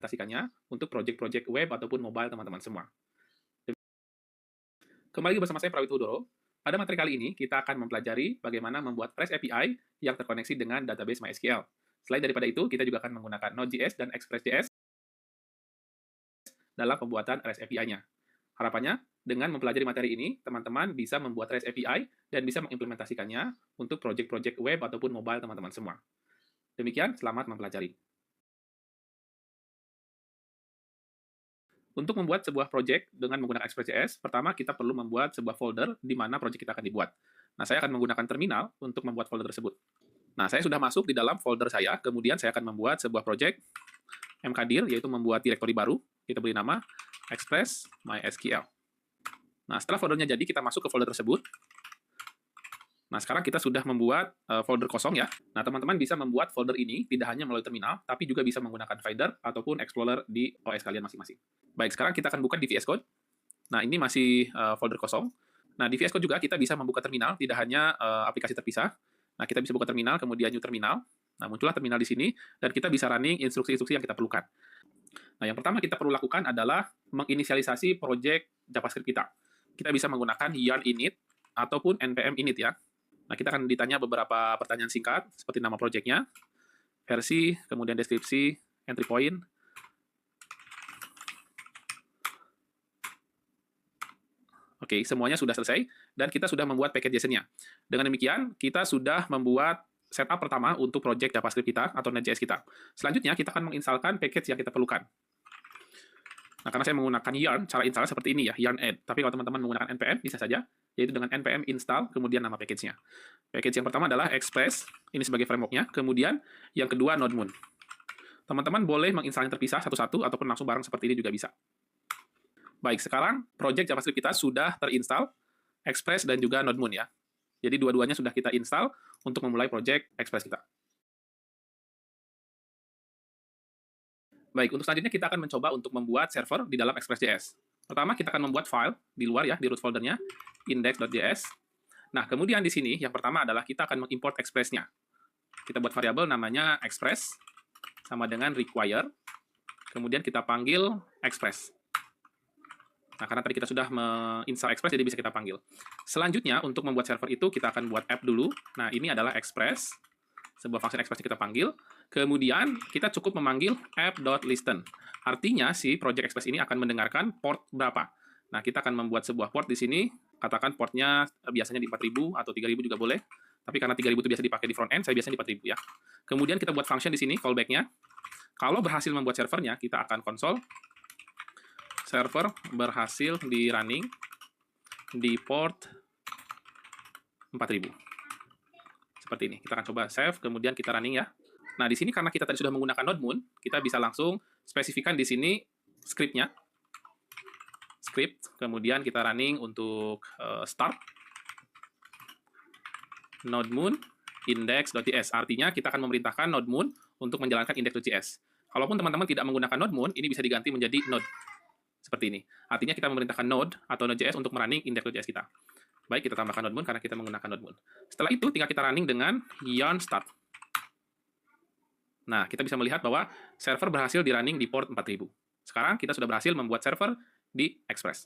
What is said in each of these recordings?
mengimplementasikannya untuk project-project web ataupun mobile teman-teman semua. Kembali bersama saya Prawit Hudoro. Pada materi kali ini, kita akan mempelajari bagaimana membuat REST API yang terkoneksi dengan database MySQL. Selain daripada itu, kita juga akan menggunakan Node.js dan Express.js dalam pembuatan REST API-nya. Harapannya, dengan mempelajari materi ini, teman-teman bisa membuat REST API dan bisa mengimplementasikannya untuk project-project web ataupun mobile teman-teman semua. Demikian, selamat mempelajari. Untuk membuat sebuah project dengan menggunakan Express.js, pertama kita perlu membuat sebuah folder di mana project kita akan dibuat. Nah, saya akan menggunakan terminal untuk membuat folder tersebut. Nah, saya sudah masuk di dalam folder saya, kemudian saya akan membuat sebuah project mkdir, yaitu membuat directory baru. Kita beri nama Express MySQL. Nah, setelah foldernya jadi, kita masuk ke folder tersebut. Nah, sekarang kita sudah membuat folder kosong ya. Nah, teman-teman bisa membuat folder ini tidak hanya melalui terminal, tapi juga bisa menggunakan Finder ataupun Explorer di OS kalian masing-masing. Baik, sekarang kita akan buka di VS Code. Nah, ini masih folder kosong. Nah, di VS Code juga kita bisa membuka terminal, tidak hanya aplikasi terpisah. Nah, kita bisa buka terminal, kemudian new terminal. Nah, muncullah terminal di sini, dan kita bisa running instruksi-instruksi yang kita perlukan. Nah, yang pertama kita perlu lakukan adalah menginisialisasi project JavaScript kita. Kita bisa menggunakan yarn init ataupun npm init ya. Nah, kita akan ditanya beberapa pertanyaan singkat, seperti nama project-nya, versi, kemudian deskripsi, entry point. Oke, semuanya sudah selesai, dan kita sudah membuat package JSON-nya. Dengan demikian, kita sudah membuat setup pertama untuk project JavaScript kita atau Node.js kita. Selanjutnya, kita akan menginstalkan package yang kita perlukan. Nah, karena saya menggunakan yarn, cara install seperti ini ya, yarn add. Tapi kalau teman-teman menggunakan npm, bisa saja, yaitu dengan npm install, kemudian nama package-nya. Package yang pertama adalah Express, ini sebagai framework-nya. Kemudian, yang kedua, NodeMoon. Teman-teman boleh menginstalnya terpisah satu-satu, ataupun langsung bareng seperti ini juga bisa. Baik, sekarang project JavaScript kita sudah terinstall, Express dan juga NodeMoon ya. Jadi dua-duanya sudah kita install untuk memulai project Express kita. Baik, untuk selanjutnya kita akan mencoba untuk membuat server di dalam Express.js. Pertama, kita akan membuat file di luar ya, di root foldernya, index.js. Nah, kemudian di sini, yang pertama adalah kita akan mengimport Express-nya. Kita buat variabel namanya Express, sama dengan require, kemudian kita panggil Express. Nah, karena tadi kita sudah menginstal Express, jadi bisa kita panggil. Selanjutnya, untuk membuat server itu, kita akan buat app dulu. Nah, ini adalah Express, sebuah function Express kita panggil. Kemudian, kita cukup memanggil app.listen. Artinya, si project Express ini akan mendengarkan port berapa. Nah, kita akan membuat sebuah port di sini. Katakan portnya biasanya di 4000 atau 3000 juga boleh. Tapi karena 3000 itu biasa dipakai di front end, saya biasanya di 4000 ya. Kemudian kita buat function di sini, callback-nya. Kalau berhasil membuat servernya, kita akan console server berhasil di running di port 4000. Seperti ini. Kita akan coba save, kemudian kita running ya. Nah, di sini karena kita tadi sudah menggunakan NodeMoon, kita bisa langsung spesifikan di sini script-nya. Script, kemudian kita running untuk start NodeMoon index.js. Artinya kita akan memerintahkan NodeMoon untuk menjalankan index.js. Kalaupun teman-teman tidak menggunakan NodeMoon, ini bisa diganti menjadi Node. Seperti ini. Artinya kita memerintahkan Node atau Node.js untuk merunning index.js kita. Baik, kita tambahkan NodeMoon karena kita menggunakan NodeMoon. Setelah itu, tinggal kita running dengan yarn start. Nah, kita bisa melihat bahwa server berhasil di running di port 4000. Sekarang kita sudah berhasil membuat server di Express.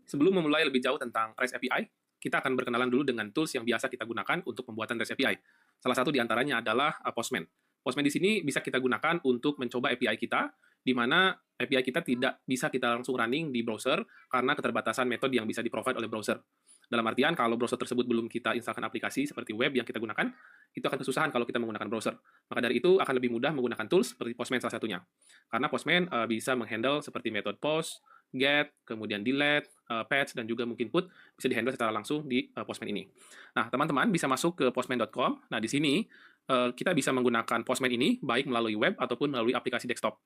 Sebelum memulai lebih jauh tentang REST API, kita akan berkenalan dulu dengan tools yang biasa kita gunakan untuk pembuatan REST API. Salah satu di antaranya adalah Postman. Postman di sini bisa kita gunakan untuk mencoba API kita, di mana API kita tidak bisa kita langsung running di browser karena keterbatasan metode yang bisa di-provide oleh browser. Dalam artian, kalau browser tersebut belum kita instalkan aplikasi seperti web yang kita gunakan, itu akan kesusahan kalau kita menggunakan browser. Maka dari itu, akan lebih mudah menggunakan tools seperti Postman salah satunya. Karena Postman bisa menghandle seperti metode post, get, kemudian delete, patch, dan juga mungkin put, bisa dihandle secara langsung di Postman ini. Nah, teman-teman bisa masuk ke postman.com. Nah, di sini kita bisa menggunakan Postman ini, baik melalui web ataupun melalui aplikasi desktop.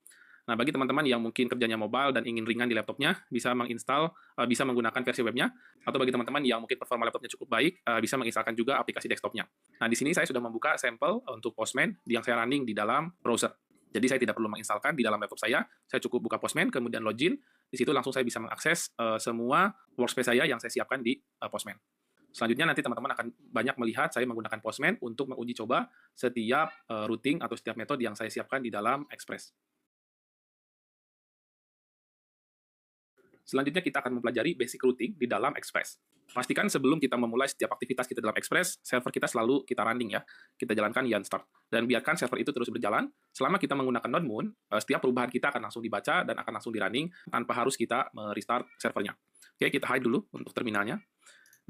Nah, bagi teman-teman yang mungkin kerjanya mobile dan ingin ringan di laptopnya, bisa menginstal, bisa menggunakan versi webnya, atau bagi teman-teman yang mungkin performa laptopnya cukup baik, bisa menginstalkan juga aplikasi desktopnya. Nah, di sini saya sudah membuka sampel untuk Postman yang saya running di dalam browser. Jadi saya tidak perlu menginstalkan di dalam laptop saya cukup buka Postman, kemudian login, di situ langsung saya bisa mengakses semua workspace saya yang saya siapkan di Postman. Selanjutnya nanti teman-teman akan banyak melihat saya menggunakan Postman untuk menguji coba setiap routing atau setiap metode yang saya siapkan di dalam Express. Selanjutnya kita akan mempelajari basic routing di dalam Express. Pastikan sebelum kita memulai setiap aktivitas kita dalam Express, server kita selalu kita running ya. Kita jalankan yarn start. Dan biarkan server itu terus berjalan. Selama kita menggunakan node Moon, setiap perubahan kita akan langsung dibaca dan akan langsung di running tanpa harus kita restart servernya. Oke, kita hide dulu untuk terminalnya.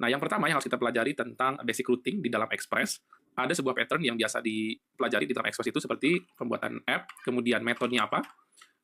Nah, yang pertama yang harus kita pelajari tentang basic routing di dalam Express, ada sebuah pattern yang biasa dipelajari di dalam Express itu seperti pembuatan app, kemudian metodenya apa,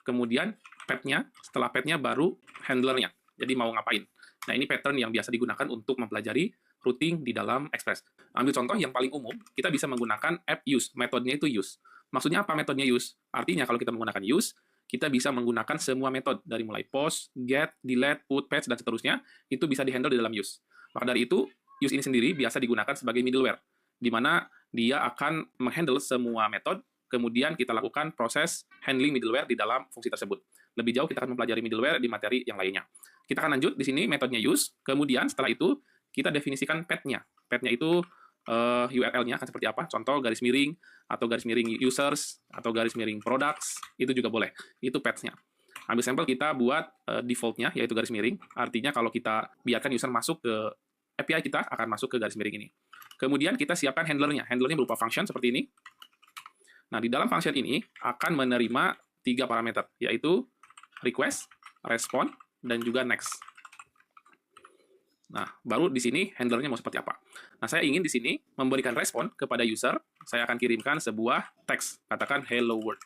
kemudian path-nya, setelah path-nya baru handler-nya. Jadi mau ngapain. Nah, ini pattern yang biasa digunakan untuk mempelajari routing di dalam Express. Ambil contoh yang paling umum, kita bisa menggunakan app use, metodenya itu use. Maksudnya apa metodenya use? Artinya kalau kita menggunakan use, kita bisa menggunakan semua metode, dari mulai post, get, delete, put, patch, dan seterusnya, itu bisa di-handle di dalam use. Maka dari itu, use ini sendiri biasa digunakan sebagai middleware, di mana dia akan menghandle semua metode, kemudian kita lakukan proses handling middleware di dalam fungsi tersebut. Lebih jauh kita akan mempelajari middleware di materi yang lainnya. Kita akan lanjut di sini metodenya use, kemudian setelah itu kita definisikan path-nya. Path-nya itu URL-nya akan seperti apa? Contoh garis miring, atau garis miring users, atau garis miring products, itu juga boleh. Itu path-nya. Ambil sampel kita buat default-nya, yaitu garis miring. Artinya kalau kita biarkan user masuk ke API kita, akan masuk ke garis miring ini. Kemudian kita siapkan handler-nya. Handler-nya berupa function seperti ini. Nah, di dalam function ini akan menerima 3 parameter, yaitu request, respond, dan juga next. Nah, baru di sini handlernya mau seperti apa. Nah, saya ingin di sini memberikan respon kepada user, saya akan kirimkan sebuah teks, katakan hello world.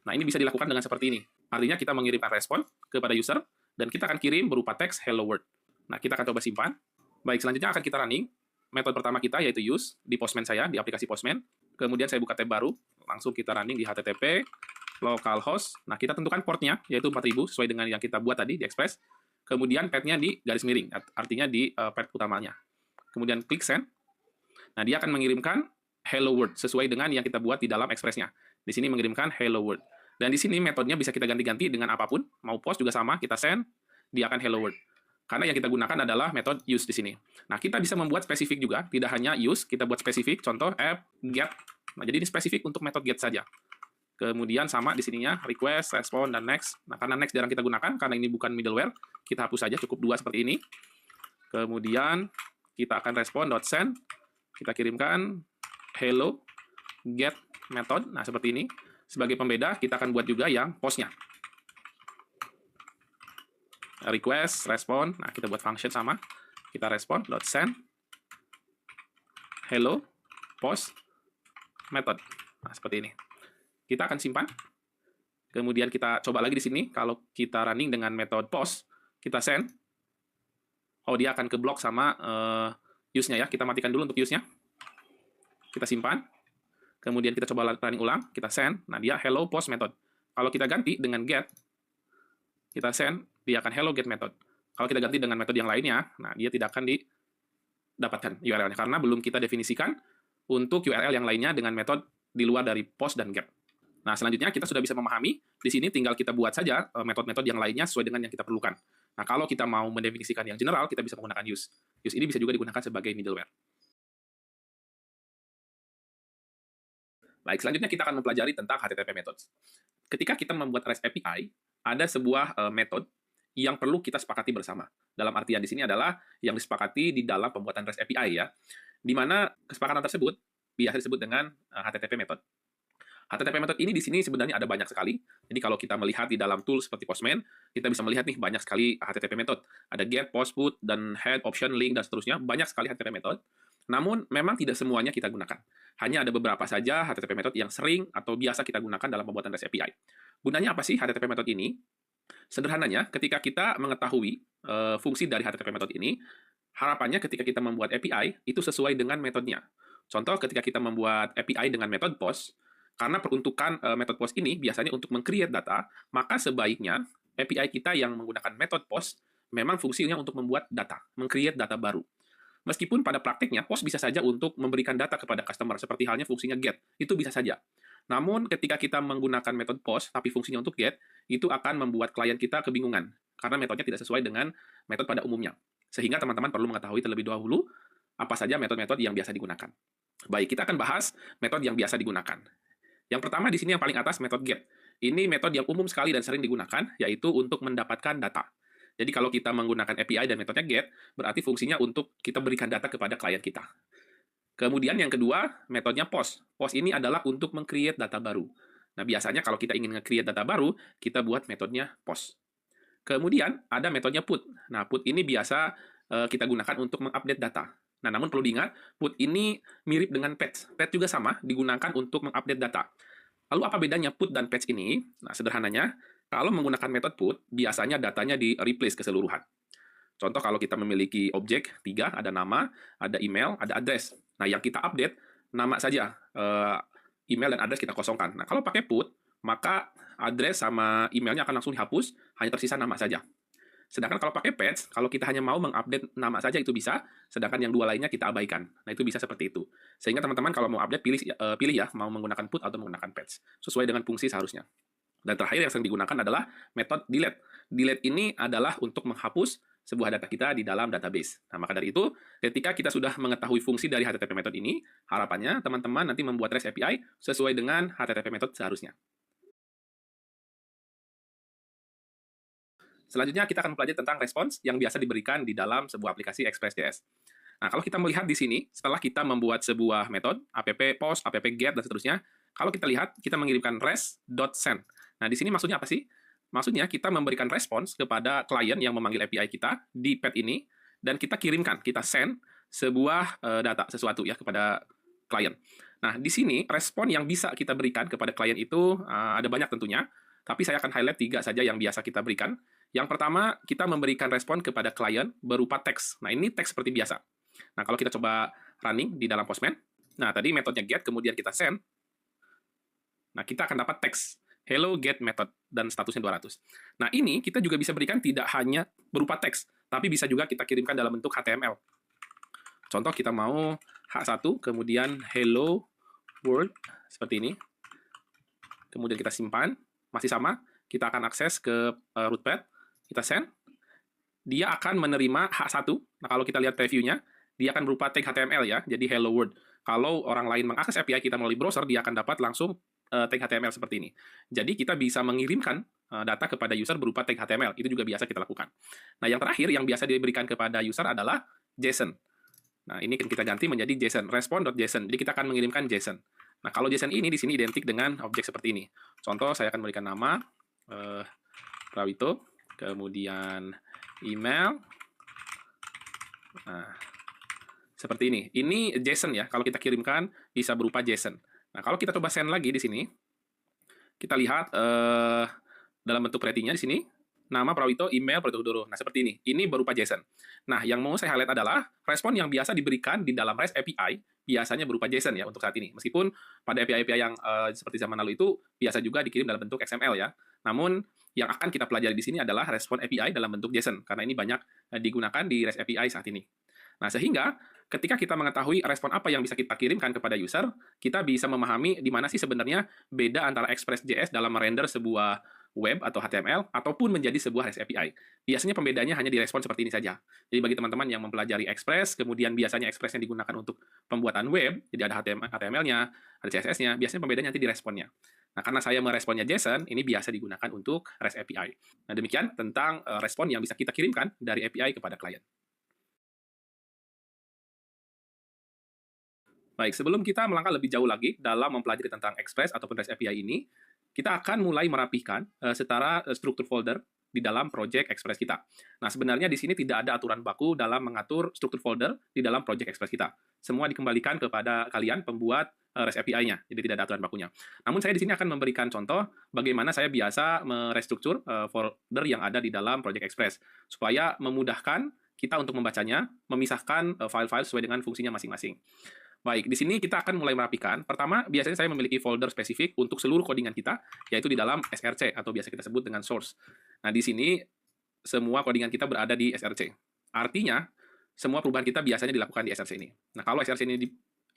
Nah, ini bisa dilakukan dengan seperti ini. Artinya kita mengirimkan respon kepada user, dan kita akan kirim berupa teks hello world. Nah, kita akan coba simpan. Baik, selanjutnya akan kita running. Metode pertama kita yaitu use, di Postman saya, di aplikasi Postman. Kemudian saya buka tab baru, langsung kita running di HTTP, localhost. Nah, kita tentukan portnya, yaitu 4000, sesuai dengan yang kita buat tadi di Express. Kemudian path-nya di garis miring, artinya di path utamanya. Kemudian klik send. Nah, dia akan mengirimkan hello world, sesuai dengan yang kita buat di dalam Express-nya. Di sini mengirimkan hello world. Dan di sini metodenya bisa kita ganti-ganti dengan apapun. Mau post juga sama, kita send, dia akan hello world. Karena yang kita gunakan adalah metode use di sini. Nah, kita bisa membuat spesifik juga, tidak hanya use, kita buat spesifik, contoh app, get. Nah, jadi ini spesifik untuk metode get saja. Kemudian sama di sininya, request, respond, dan next. Nah, karena next jarang kita gunakan, karena ini bukan middleware, kita hapus saja, cukup 2 seperti ini. Kemudian, kita akan respond.send, kita kirimkan hello, get method, nah seperti ini. Sebagai pembeda, kita akan buat juga yang post-nya. Request, respond, nah kita buat function sama. Kita respond.send, hello, post, method. Nah, seperti ini. Kita akan simpan. Kemudian kita coba lagi di sini. Kalau kita running dengan metode post, kita send. Oh, dia akan keblok sama use-nya ya. Kita matikan dulu untuk use-nya. Kita simpan. Kemudian kita coba running ulang. Kita send. Nah, dia hello post method. Kalau kita ganti dengan get, kita send, dia akan hello get method. Kalau kita ganti dengan metode yang lainnya, nah dia tidak akan didapatkan URL-nya. Karena belum kita definisikan untuk URL yang lainnya dengan metode di luar dari post dan get. Nah, selanjutnya kita sudah bisa memahami, di sini tinggal kita buat saja metode-metode yang lainnya sesuai dengan yang kita perlukan. Nah, kalau kita mau mendefinisikan yang general, kita bisa menggunakan use. Use ini bisa juga digunakan sebagai middleware. Baik, selanjutnya kita akan mempelajari tentang HTTP methods. Ketika kita membuat REST API, ada sebuah metode yang perlu kita sepakati bersama. Dalam artian di sini adalah yang disepakati di dalam pembuatan REST API ya, di mana kesepakatan tersebut biasa disebut dengan HTTP method. HTTP method ini di sini sebenarnya ada banyak sekali. Jadi kalau kita melihat di dalam tool seperti Postman, kita bisa melihat nih banyak sekali HTTP method. Ada get, post, put, dan head, option, link, dan seterusnya. Banyak sekali HTTP method. Namun memang tidak semuanya kita gunakan. Hanya ada beberapa saja HTTP method yang sering atau biasa kita gunakan dalam pembuatan REST API. Gunanya apa sih HTTP method ini? Sederhananya, ketika kita mengetahui fungsi dari HTTP method ini, harapannya ketika kita membuat API, itu sesuai dengan metodenya. Contoh, ketika kita membuat API dengan metode post, karena peruntukan metode post ini biasanya untuk meng-create data, maka sebaiknya API kita yang menggunakan metode post memang fungsinya untuk membuat data, meng-create data baru. Meskipun pada praktiknya, post bisa saja untuk memberikan data kepada customer, seperti halnya fungsinya get, itu bisa saja. Namun ketika kita menggunakan metode post, tapi fungsinya untuk get, itu akan membuat klien kita kebingungan, karena metodenya tidak sesuai dengan metode pada umumnya. Sehingga teman-teman perlu mengetahui terlebih dahulu apa saja metode-metode yang biasa digunakan. Baik, kita akan bahas metode yang biasa digunakan. Yang pertama di sini yang paling atas metode get. Ini metode yang umum sekali dan sering digunakan, yaitu untuk mendapatkan data. Jadi kalau kita menggunakan API dan metodenya get, berarti fungsinya untuk kita berikan data kepada klien kita. Kemudian yang kedua, metodenya post. Post ini adalah untuk meng-create data baru. Nah, biasanya kalau kita ingin nge-create data baru, kita buat metodenya post. Kemudian ada metodenya put. Nah, put ini biasa kita gunakan untuk mengupdate data. Nah, namun perlu diingat, put ini mirip dengan patch. Patch juga sama, digunakan untuk mengupdate data. Lalu apa bedanya put dan patch ini? Nah, sederhananya, kalau menggunakan metode put, biasanya datanya di-replace keseluruhan. Contoh kalau kita memiliki objek 3, ada nama, ada email, ada address. Nah, yang kita update, nama saja. Email dan address kita kosongkan. Nah, kalau pakai put, maka address sama emailnya akan langsung dihapus, hanya tersisa nama saja. Sedangkan kalau pakai patch, kalau kita hanya mau mengupdate nama saja itu bisa, sedangkan yang dua lainnya kita abaikan. Nah, itu bisa seperti itu. Sehingga teman-teman kalau mau update, pilih ya, mau menggunakan put atau menggunakan patch. Sesuai dengan fungsi seharusnya. Dan terakhir yang sering digunakan adalah metode delete. Delete ini adalah untuk menghapus sebuah data kita di dalam database. Nah, maka dari itu, ketika kita sudah mengetahui fungsi dari HTTP method ini, harapannya teman-teman nanti membuat REST API sesuai dengan HTTP method seharusnya. Selanjutnya kita akan mempelajari tentang response yang biasa diberikan di dalam sebuah aplikasi Express.js. Nah, kalau kita melihat di sini, setelah kita membuat sebuah metode, app post, app get, dan seterusnya, kalau kita lihat, kita mengirimkan res.send. Nah, di sini maksudnya apa sih? Maksudnya kita memberikan respons kepada klien yang memanggil API kita di pad ini, dan kita kirimkan, kita send sebuah data, sesuatu ya, kepada klien. Nah, di sini respon yang bisa kita berikan kepada klien itu ada banyak tentunya, tapi saya akan highlight 3 saja yang biasa kita berikan. Yang pertama, kita memberikan respon kepada klien berupa teks. Nah, ini teks seperti biasa. Nah, kalau kita coba running di dalam Postman, nah tadi metodenya get, kemudian kita send, nah kita akan dapat teks, hello get method, dan statusnya 200. Nah, ini kita juga bisa berikan tidak hanya berupa teks, tapi bisa juga kita kirimkan dalam bentuk HTML. Contoh, kita mau H1, kemudian hello world, seperti ini. Kemudian kita simpan, masih sama, kita akan akses ke root path, kita send, dia akan menerima H1. Nah, kalau kita lihat previewnya, dia akan berupa tag HTML ya, jadi hello world. Kalau orang lain mengakses API kita melalui browser, dia akan dapat langsung tag HTML seperti ini. Jadi kita bisa mengirimkan data kepada user berupa tag HTML, itu juga biasa kita lakukan. Nah, yang terakhir yang biasa diberikan kepada user adalah JSON. Nah, ini kita ganti menjadi JSON, respond.json. Jadi kita akan mengirimkan JSON. Nah, kalau JSON ini di sini identik dengan objek seperti ini. Contoh, saya akan berikan nama Prawito, kemudian email. Nah, seperti ini. Ini JSON ya. Kalau kita kirimkan bisa berupa JSON. Nah, kalau kita coba send lagi di sini, kita lihat dalam bentuk pretty-nya di sini, nama Prawito, email Prawito Hudoro. Nah, seperti ini. Ini berupa JSON. Nah, yang mau saya highlight adalah respon yang biasa diberikan di dalam REST API biasanya berupa JSON ya untuk saat ini. Meskipun pada API-API yang seperti zaman lalu itu biasa juga dikirim dalam bentuk XML ya. Namun yang akan kita pelajari di sini adalah respon API dalam bentuk JSON karena ini banyak digunakan di REST API saat ini. Nah, sehingga ketika kita mengetahui respon apa yang bisa kita kirimkan kepada user, kita bisa memahami di mana sih sebenarnya beda antara Express.js dalam merender sebuah web atau HTML ataupun menjadi sebuah REST API. Biasanya pembedanya hanya di respon seperti ini saja. Jadi bagi teman-teman yang mempelajari Express, kemudian biasanya Express yang digunakan untuk pembuatan web, jadi ada HTML-nya, ada CSS-nya, biasanya pembedanya nanti di responnya. Nah, karena saya meresponnya JSON, ini biasa digunakan untuk REST API. Nah, demikian tentang respon yang bisa kita kirimkan dari API kepada klien. Baik, sebelum kita melangkah lebih jauh lagi dalam mempelajari tentang Express ataupun REST API ini, kita akan mulai merapikan setara struktur folder di dalam project Express kita. Nah, sebenarnya di sini tidak ada aturan baku dalam mengatur struktur folder di dalam project Express kita. Semua dikembalikan kepada kalian pembuat REST API-nya, jadi tidak ada aturan bakunya. Namun saya di sini akan memberikan contoh bagaimana saya biasa merestruktur folder yang ada di dalam project Express supaya memudahkan kita untuk membacanya, memisahkan file-file sesuai dengan fungsinya masing-masing. Baik, di sini kita akan mulai merapikan. Pertama, biasanya saya memiliki folder spesifik untuk seluruh codingan kita, yaitu di dalam SRC, atau biasa kita sebut dengan source. Nah, di sini semua codingan kita berada di SRC. Artinya, semua perubahan kita biasanya dilakukan di SRC ini. Nah, kalau SRC ini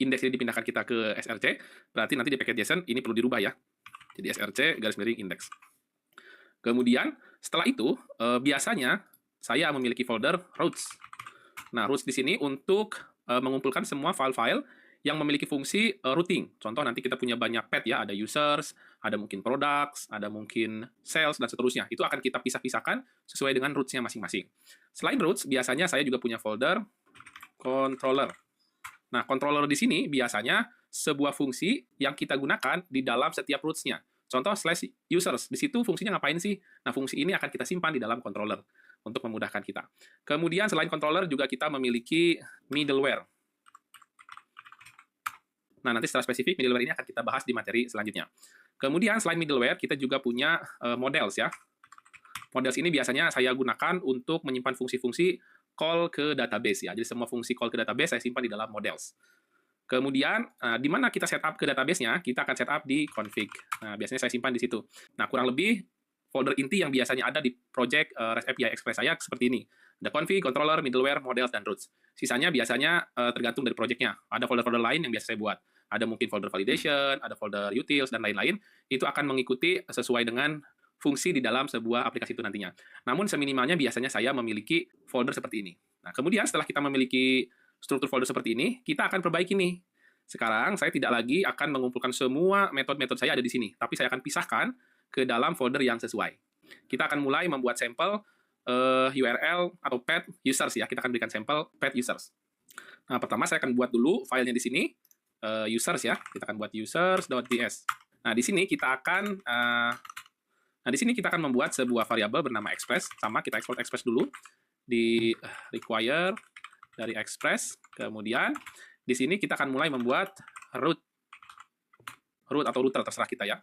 indeks ini dipindahkan kita ke SRC, berarti nanti di paket JSON ini perlu dirubah ya. Jadi SRC garis miring indeks. Kemudian, setelah itu, biasanya saya memiliki folder routes. Nah, routes di sini untuk mengumpulkan semua file-file yang memiliki fungsi routing. Contoh nanti kita punya banyak pet ya, ada users, ada mungkin products, ada mungkin sales, dan seterusnya. Itu akan kita pisah-pisahkan sesuai dengan roots-nya masing-masing. Selain roots, biasanya saya juga punya folder controller. Nah, controller di sini biasanya sebuah fungsi yang kita gunakan di dalam setiap roots-nya. Contoh /users, di situ fungsinya ngapain sih? Nah, fungsi ini akan kita simpan di dalam controller untuk memudahkan kita. Kemudian selain controller juga kita memiliki middleware. Nah, nanti secara spesifik middleware ini akan kita bahas di materi selanjutnya. Kemudian selain middleware, kita juga punya models ya. Models ini biasanya saya gunakan untuk menyimpan fungsi-fungsi call ke database ya. Jadi semua fungsi call ke database saya simpan di dalam models. Kemudian, di mana kita setup ke database-nya, kita akan setup di config. Nah, biasanya saya simpan di situ. Nah, kurang lebih folder inti yang biasanya ada di project REST API Express saya seperti ini. Ada config, controller, middleware, models, dan roots. Sisanya biasanya tergantung dari project-nya. Ada folder-folder lain yang biasa saya buat. Ada mungkin folder validation, ada folder utils, dan lain-lain. Itu akan mengikuti sesuai dengan fungsi di dalam sebuah aplikasi itu nantinya. Namun seminimalnya biasanya saya memiliki folder seperti ini. Nah, kemudian setelah kita memiliki struktur folder seperti ini, kita akan perbaiki nih. Sekarang saya tidak lagi akan mengumpulkan semua metode-metode saya ada di sini, tapi saya akan pisahkan ke dalam folder yang sesuai. Kita akan mulai membuat sampel URL atau pet users ya. Kita akan berikan sampel pet users. Nah, pertama saya akan buat dulu filenya di sini users ya. Kita akan buat users.js. Nah, di sini kita akan membuat sebuah variabel bernama express. Sama kita export express dulu di require dari express. Kemudian di sini kita akan mulai membuat root atau router terserah kita ya.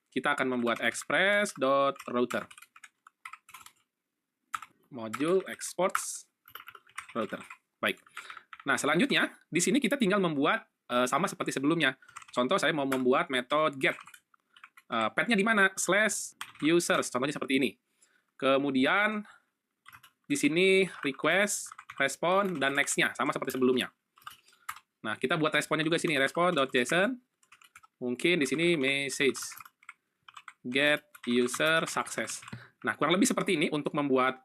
Kita akan membuat express.router. Module exports router. Baik. Nah, selanjutnya di sini kita tinggal membuat sama seperti sebelumnya. Contoh saya mau membuat metode get. Petnya di mana? /users. Contohnya seperti ini. Kemudian di sini request, respon, dan next-nya sama seperti sebelumnya. Nah, kita buat responnya juga sini, respon.json. Mungkin di sini message get user success. Nah, kurang lebih seperti ini untuk membuat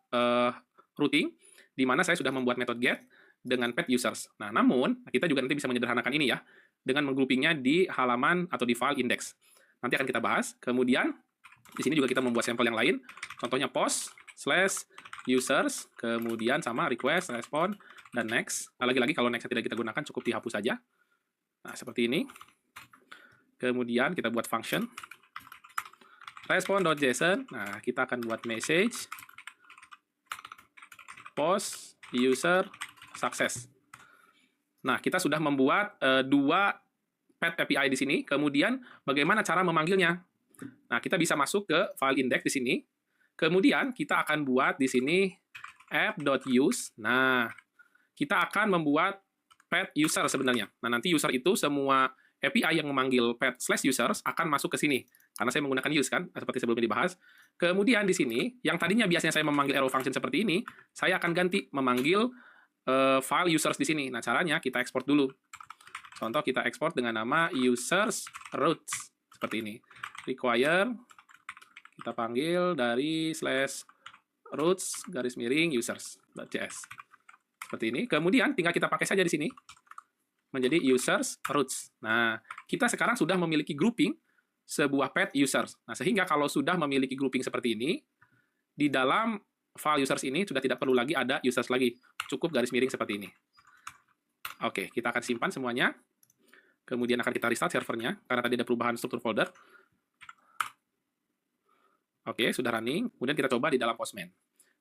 routing, di mana saya sudah membuat metode get dengan pet users. Nah, namun kita juga nanti bisa menyederhanakan ini ya, dengan menggroupingnya di halaman atau di file index. Nanti akan kita bahas. Kemudian di sini juga kita membuat sampel yang lain. Contohnya post/users, kemudian sama request, respon, dan next. Nah, lagi-lagi kalau next tidak kita gunakan, cukup dihapus saja. Nah, seperti ini. Kemudian kita buat function respon.json. Nah, kita akan buat message post user success. Nah, kita sudah membuat dua pet API di sini. Kemudian bagaimana cara memanggilnya? Nah, kita bisa masuk ke file index di sini. Kemudian kita akan buat di sini app.use. Nah, kita akan membuat pet user sebenarnya. Nah, nanti user itu semua API yang memanggil pet/users akan masuk ke sini. Karena saya menggunakan use kan, seperti sebelumnya dibahas. Kemudian di sini, yang tadinya biasanya saya memanggil arrow function seperti ini, saya akan ganti memanggil file users di sini. Nah, caranya kita ekspor dulu. Contoh kita ekspor dengan nama users roots seperti ini. Require kita panggil dari /roots _users.js. Seperti ini. Kemudian tinggal kita pakai saja di sini menjadi users roots. Nah, kita sekarang sudah memiliki grouping sebuah pet users. Nah, sehingga kalau sudah memiliki grouping seperti ini, di dalam file users ini sudah tidak perlu lagi ada users lagi. Cukup garis miring seperti ini. Oke, kita akan simpan semuanya. Kemudian akan kita restart servernya, karena tadi ada perubahan struktur folder. Oke, sudah running. Kemudian kita coba di dalam Postman.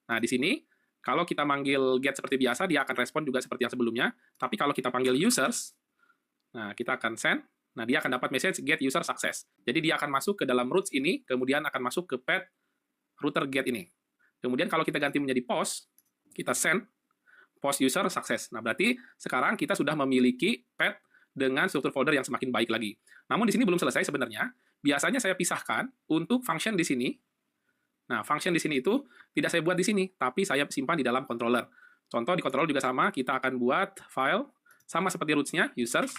Nah, di sini, kalau kita manggil get seperti biasa, dia akan respon juga seperti yang sebelumnya. Tapi kalau kita panggil users, nah, kita akan send. Nah, dia akan dapat message get user success. Jadi, dia akan masuk ke dalam roots ini, kemudian akan masuk ke pet router get ini. Kemudian, kalau kita ganti menjadi post, kita send post user success. Nah, berarti sekarang kita sudah memiliki pet dengan struktur folder yang semakin baik lagi. Namun, di sini belum selesai sebenarnya. Biasanya saya pisahkan untuk function di sini. Nah, function di sini itu tidak saya buat di sini, tapi saya simpan di dalam controller. Contoh di controller juga sama, kita akan buat file sama seperti roots-nya, users.js.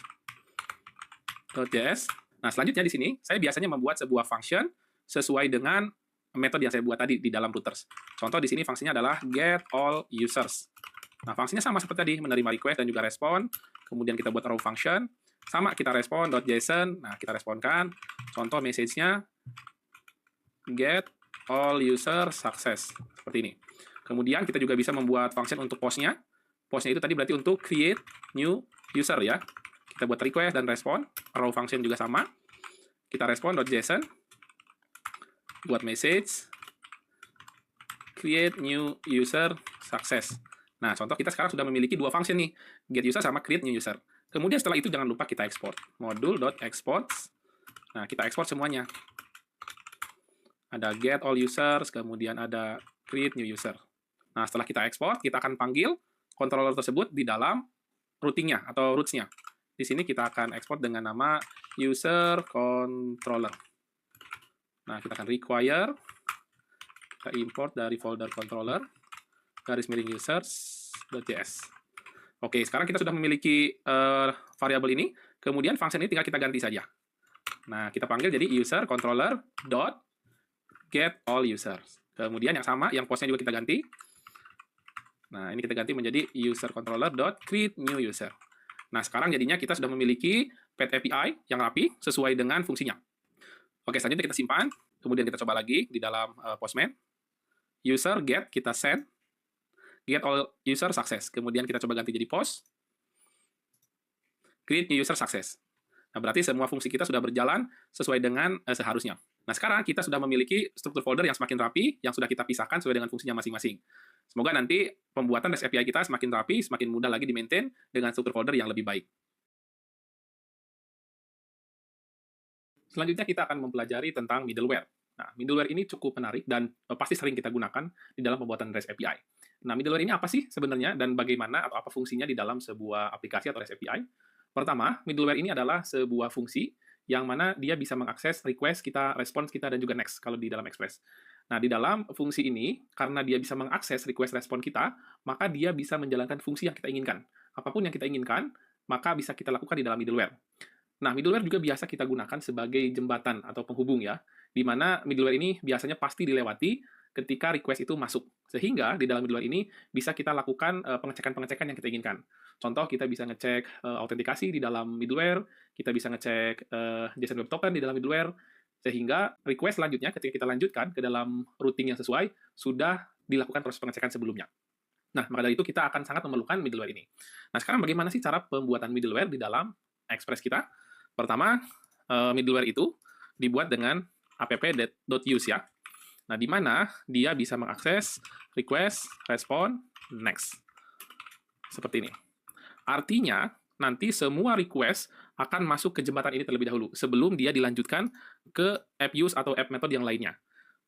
Nah, selanjutnya di sini, saya biasanya membuat sebuah function sesuai dengan metode yang saya buat tadi di dalam routers. Contoh di sini fungsinya adalah get all users. Nah, fungsinya sama seperti tadi, menerima request dan juga respon. Kemudian kita buat row function. Sama, kita respon.json. Nah, kita responkan. Contoh message-nya, get all user success. Seperti ini. Kemudian kita juga bisa membuat function untuk post-nya. Post-nya itu tadi berarti untuk create new user ya. Kita buat request dan respon. Row function juga sama. Kita respon.json. Buat message, create new user success. Nah, contoh kita sekarang sudah memiliki dua function nih, get user sama create new user. Kemudian setelah itu jangan lupa kita export. Module.exports. Nah, kita export semuanya. Ada get all users, kemudian ada create new user. Nah, setelah kita export, kita akan panggil controller tersebut di dalam routingnya atau roots-nya. Di sini kita akan export dengan nama user controller. Nah, kita akan require, kita import dari folder controller, garis miring users.js. Oke, sekarang kita sudah memiliki variabel ini, kemudian function ini tinggal kita ganti saja. Nah, kita panggil jadi user controller dot get all users. Kemudian yang sama, yang postnya juga kita ganti. Nah, ini kita ganti menjadi user controller dot create new user. Nah, sekarang jadinya kita sudah memiliki Pet API yang rapi sesuai dengan fungsinya. Oke, selanjutnya kita simpan, kemudian kita coba lagi di dalam Postman. User get, kita send. Get all user success. Kemudian kita coba ganti jadi post. Create new user success. Nah, berarti semua fungsi kita sudah berjalan sesuai dengan seharusnya. Nah, sekarang kita sudah memiliki struktur folder yang semakin rapi, yang sudah kita pisahkan sesuai dengan fungsinya masing-masing. Semoga nanti pembuatan REST API kita semakin rapi, semakin mudah lagi di-maintain dengan struktur folder yang lebih baik. Selanjutnya kita akan mempelajari tentang middleware. Nah, middleware ini cukup menarik dan pasti sering kita gunakan di dalam pembuatan REST API. Nah, middleware ini apa sih sebenarnya dan bagaimana atau apa fungsinya di dalam sebuah aplikasi atau REST API? Pertama, middleware ini adalah sebuah fungsi yang mana dia bisa mengakses request kita, response kita, dan juga next kalau di dalam Express. Nah, di dalam fungsi ini, karena dia bisa mengakses request respon kita, maka dia bisa menjalankan fungsi yang kita inginkan. Apapun yang kita inginkan, maka bisa kita lakukan di dalam middleware. Nah, middleware juga biasa kita gunakan sebagai jembatan atau penghubung ya, di mana middleware ini biasanya pasti dilewati ketika request itu masuk. Sehingga di dalam middleware ini bisa kita lakukan pengecekan-pengecekan yang kita inginkan. Contoh, kita bisa ngecek autentikasi di dalam middleware, kita bisa ngecek JSON Web Token di dalam middleware, sehingga request selanjutnya ketika kita lanjutkan ke dalam routing yang sesuai, sudah dilakukan proses pengecekan sebelumnya. Nah, maka dari itu kita akan sangat memerlukan middleware ini. Nah, sekarang bagaimana sih cara pembuatan middleware di dalam Express kita? Pertama, middleware itu dibuat dengan app.use ya. Nah, di mana dia bisa mengakses request, respon, next. Seperti ini. Artinya, nanti semua request akan masuk ke jembatan ini terlebih dahulu, sebelum dia dilanjutkan ke app use atau app method yang lainnya.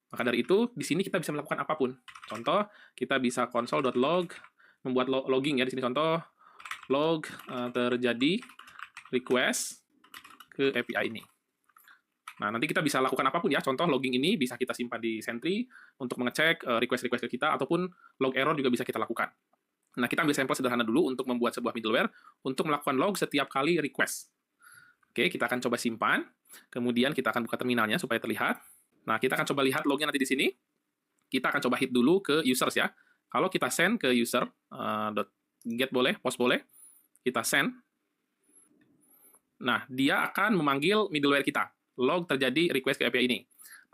Maka dari itu, di sini kita bisa melakukan apapun. Contoh, kita bisa console.log, membuat logging ya. Di sini contoh, log terjadi request ke API ini. Nah, nanti kita bisa lakukan apapun ya. Contoh, logging ini bisa kita simpan di Sentry untuk mengecek request-request ke kita, ataupun log error juga bisa kita lakukan. Nah, kita ambil sampel sederhana dulu untuk membuat sebuah middleware untuk melakukan log setiap kali request. Oke, kita akan coba simpan. Kemudian kita akan buka terminalnya supaya terlihat. Nah, kita akan coba lihat lognya nanti di sini. Kita akan coba hit dulu ke users ya. Kalau kita send ke user, .get boleh, post boleh. Kita send. Nah, dia akan memanggil middleware kita. Log terjadi request ke API ini.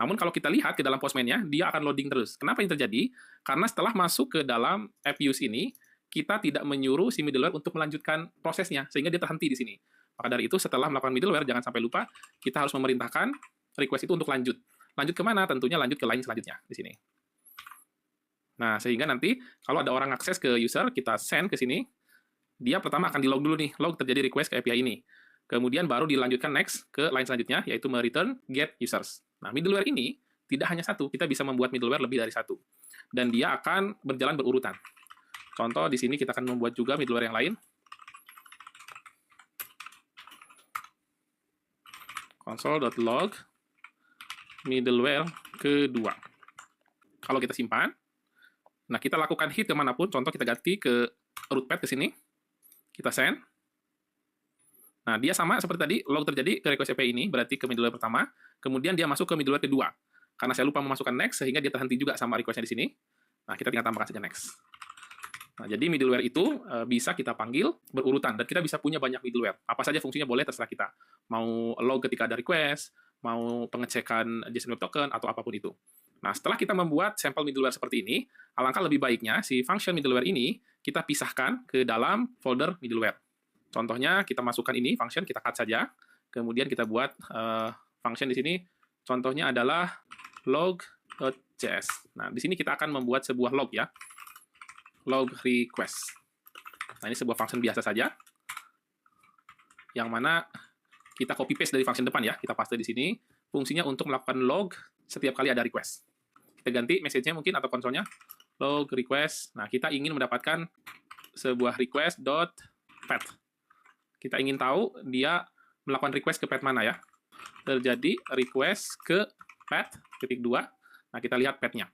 Namun kalau kita lihat ke dalam postman-nya, dia akan loading terus. Kenapa ini terjadi? Karena setelah masuk ke dalam app use ini, kita tidak menyuruh si middleware untuk melanjutkan prosesnya, sehingga dia terhenti di sini. Maka dari itu, setelah melakukan middleware, jangan sampai lupa, kita harus memerintahkan request itu untuk lanjut. Lanjut kemana? Tentunya lanjut ke line selanjutnya, di sini. Nah, sehingga nanti, kalau ada orang akses ke user, kita send ke sini, dia pertama akan di-log dulu nih, log terjadi request ke API ini. Kemudian baru dilanjutkan next ke line selanjutnya, yaitu mereturn get users. Nah, middleware ini tidak hanya satu, kita bisa membuat middleware lebih dari satu. Dan dia akan berjalan berurutan. Contoh, di sini kita akan membuat juga middleware yang lain. Console.log middleware kedua. Kalau kita simpan, nah kita lakukan hit kemanapun, contoh kita ganti ke root path ke sini, kita send. Nah, dia sama seperti tadi, log terjadi ke request API ini, berarti ke middleware pertama, kemudian dia masuk ke middleware kedua. Karena saya lupa memasukkan next, sehingga dia terhenti juga sama request-nya di sini. Nah, kita tinggal tambahkan saja next. Nah, jadi middleware itu bisa kita panggil berurutan, dan kita bisa punya banyak middleware. Apa saja fungsinya boleh terserah kita. Mau log ketika ada request, mau pengecekan JSON Web Token, atau apapun itu. Nah, setelah kita membuat sampel middleware seperti ini, alangkah lebih baiknya si function middleware ini kita pisahkan ke dalam folder middleware. Contohnya, kita masukkan ini, function, kita cut saja. Kemudian kita buat function di sini, contohnya adalah log.js. Nah, di sini kita akan membuat sebuah log ya. Log request. Nah, ini sebuah function biasa saja, yang mana kita copy paste dari function depan ya, kita paste di sini, fungsinya untuk melakukan log setiap kali ada request. Kita ganti message-nya mungkin atau konsolnya, log request. Nah, kita ingin mendapatkan sebuah request.path. Kita ingin tahu dia melakukan request ke path mana ya. Terjadi request ke path, titik 2. Nah, kita lihat path-nya.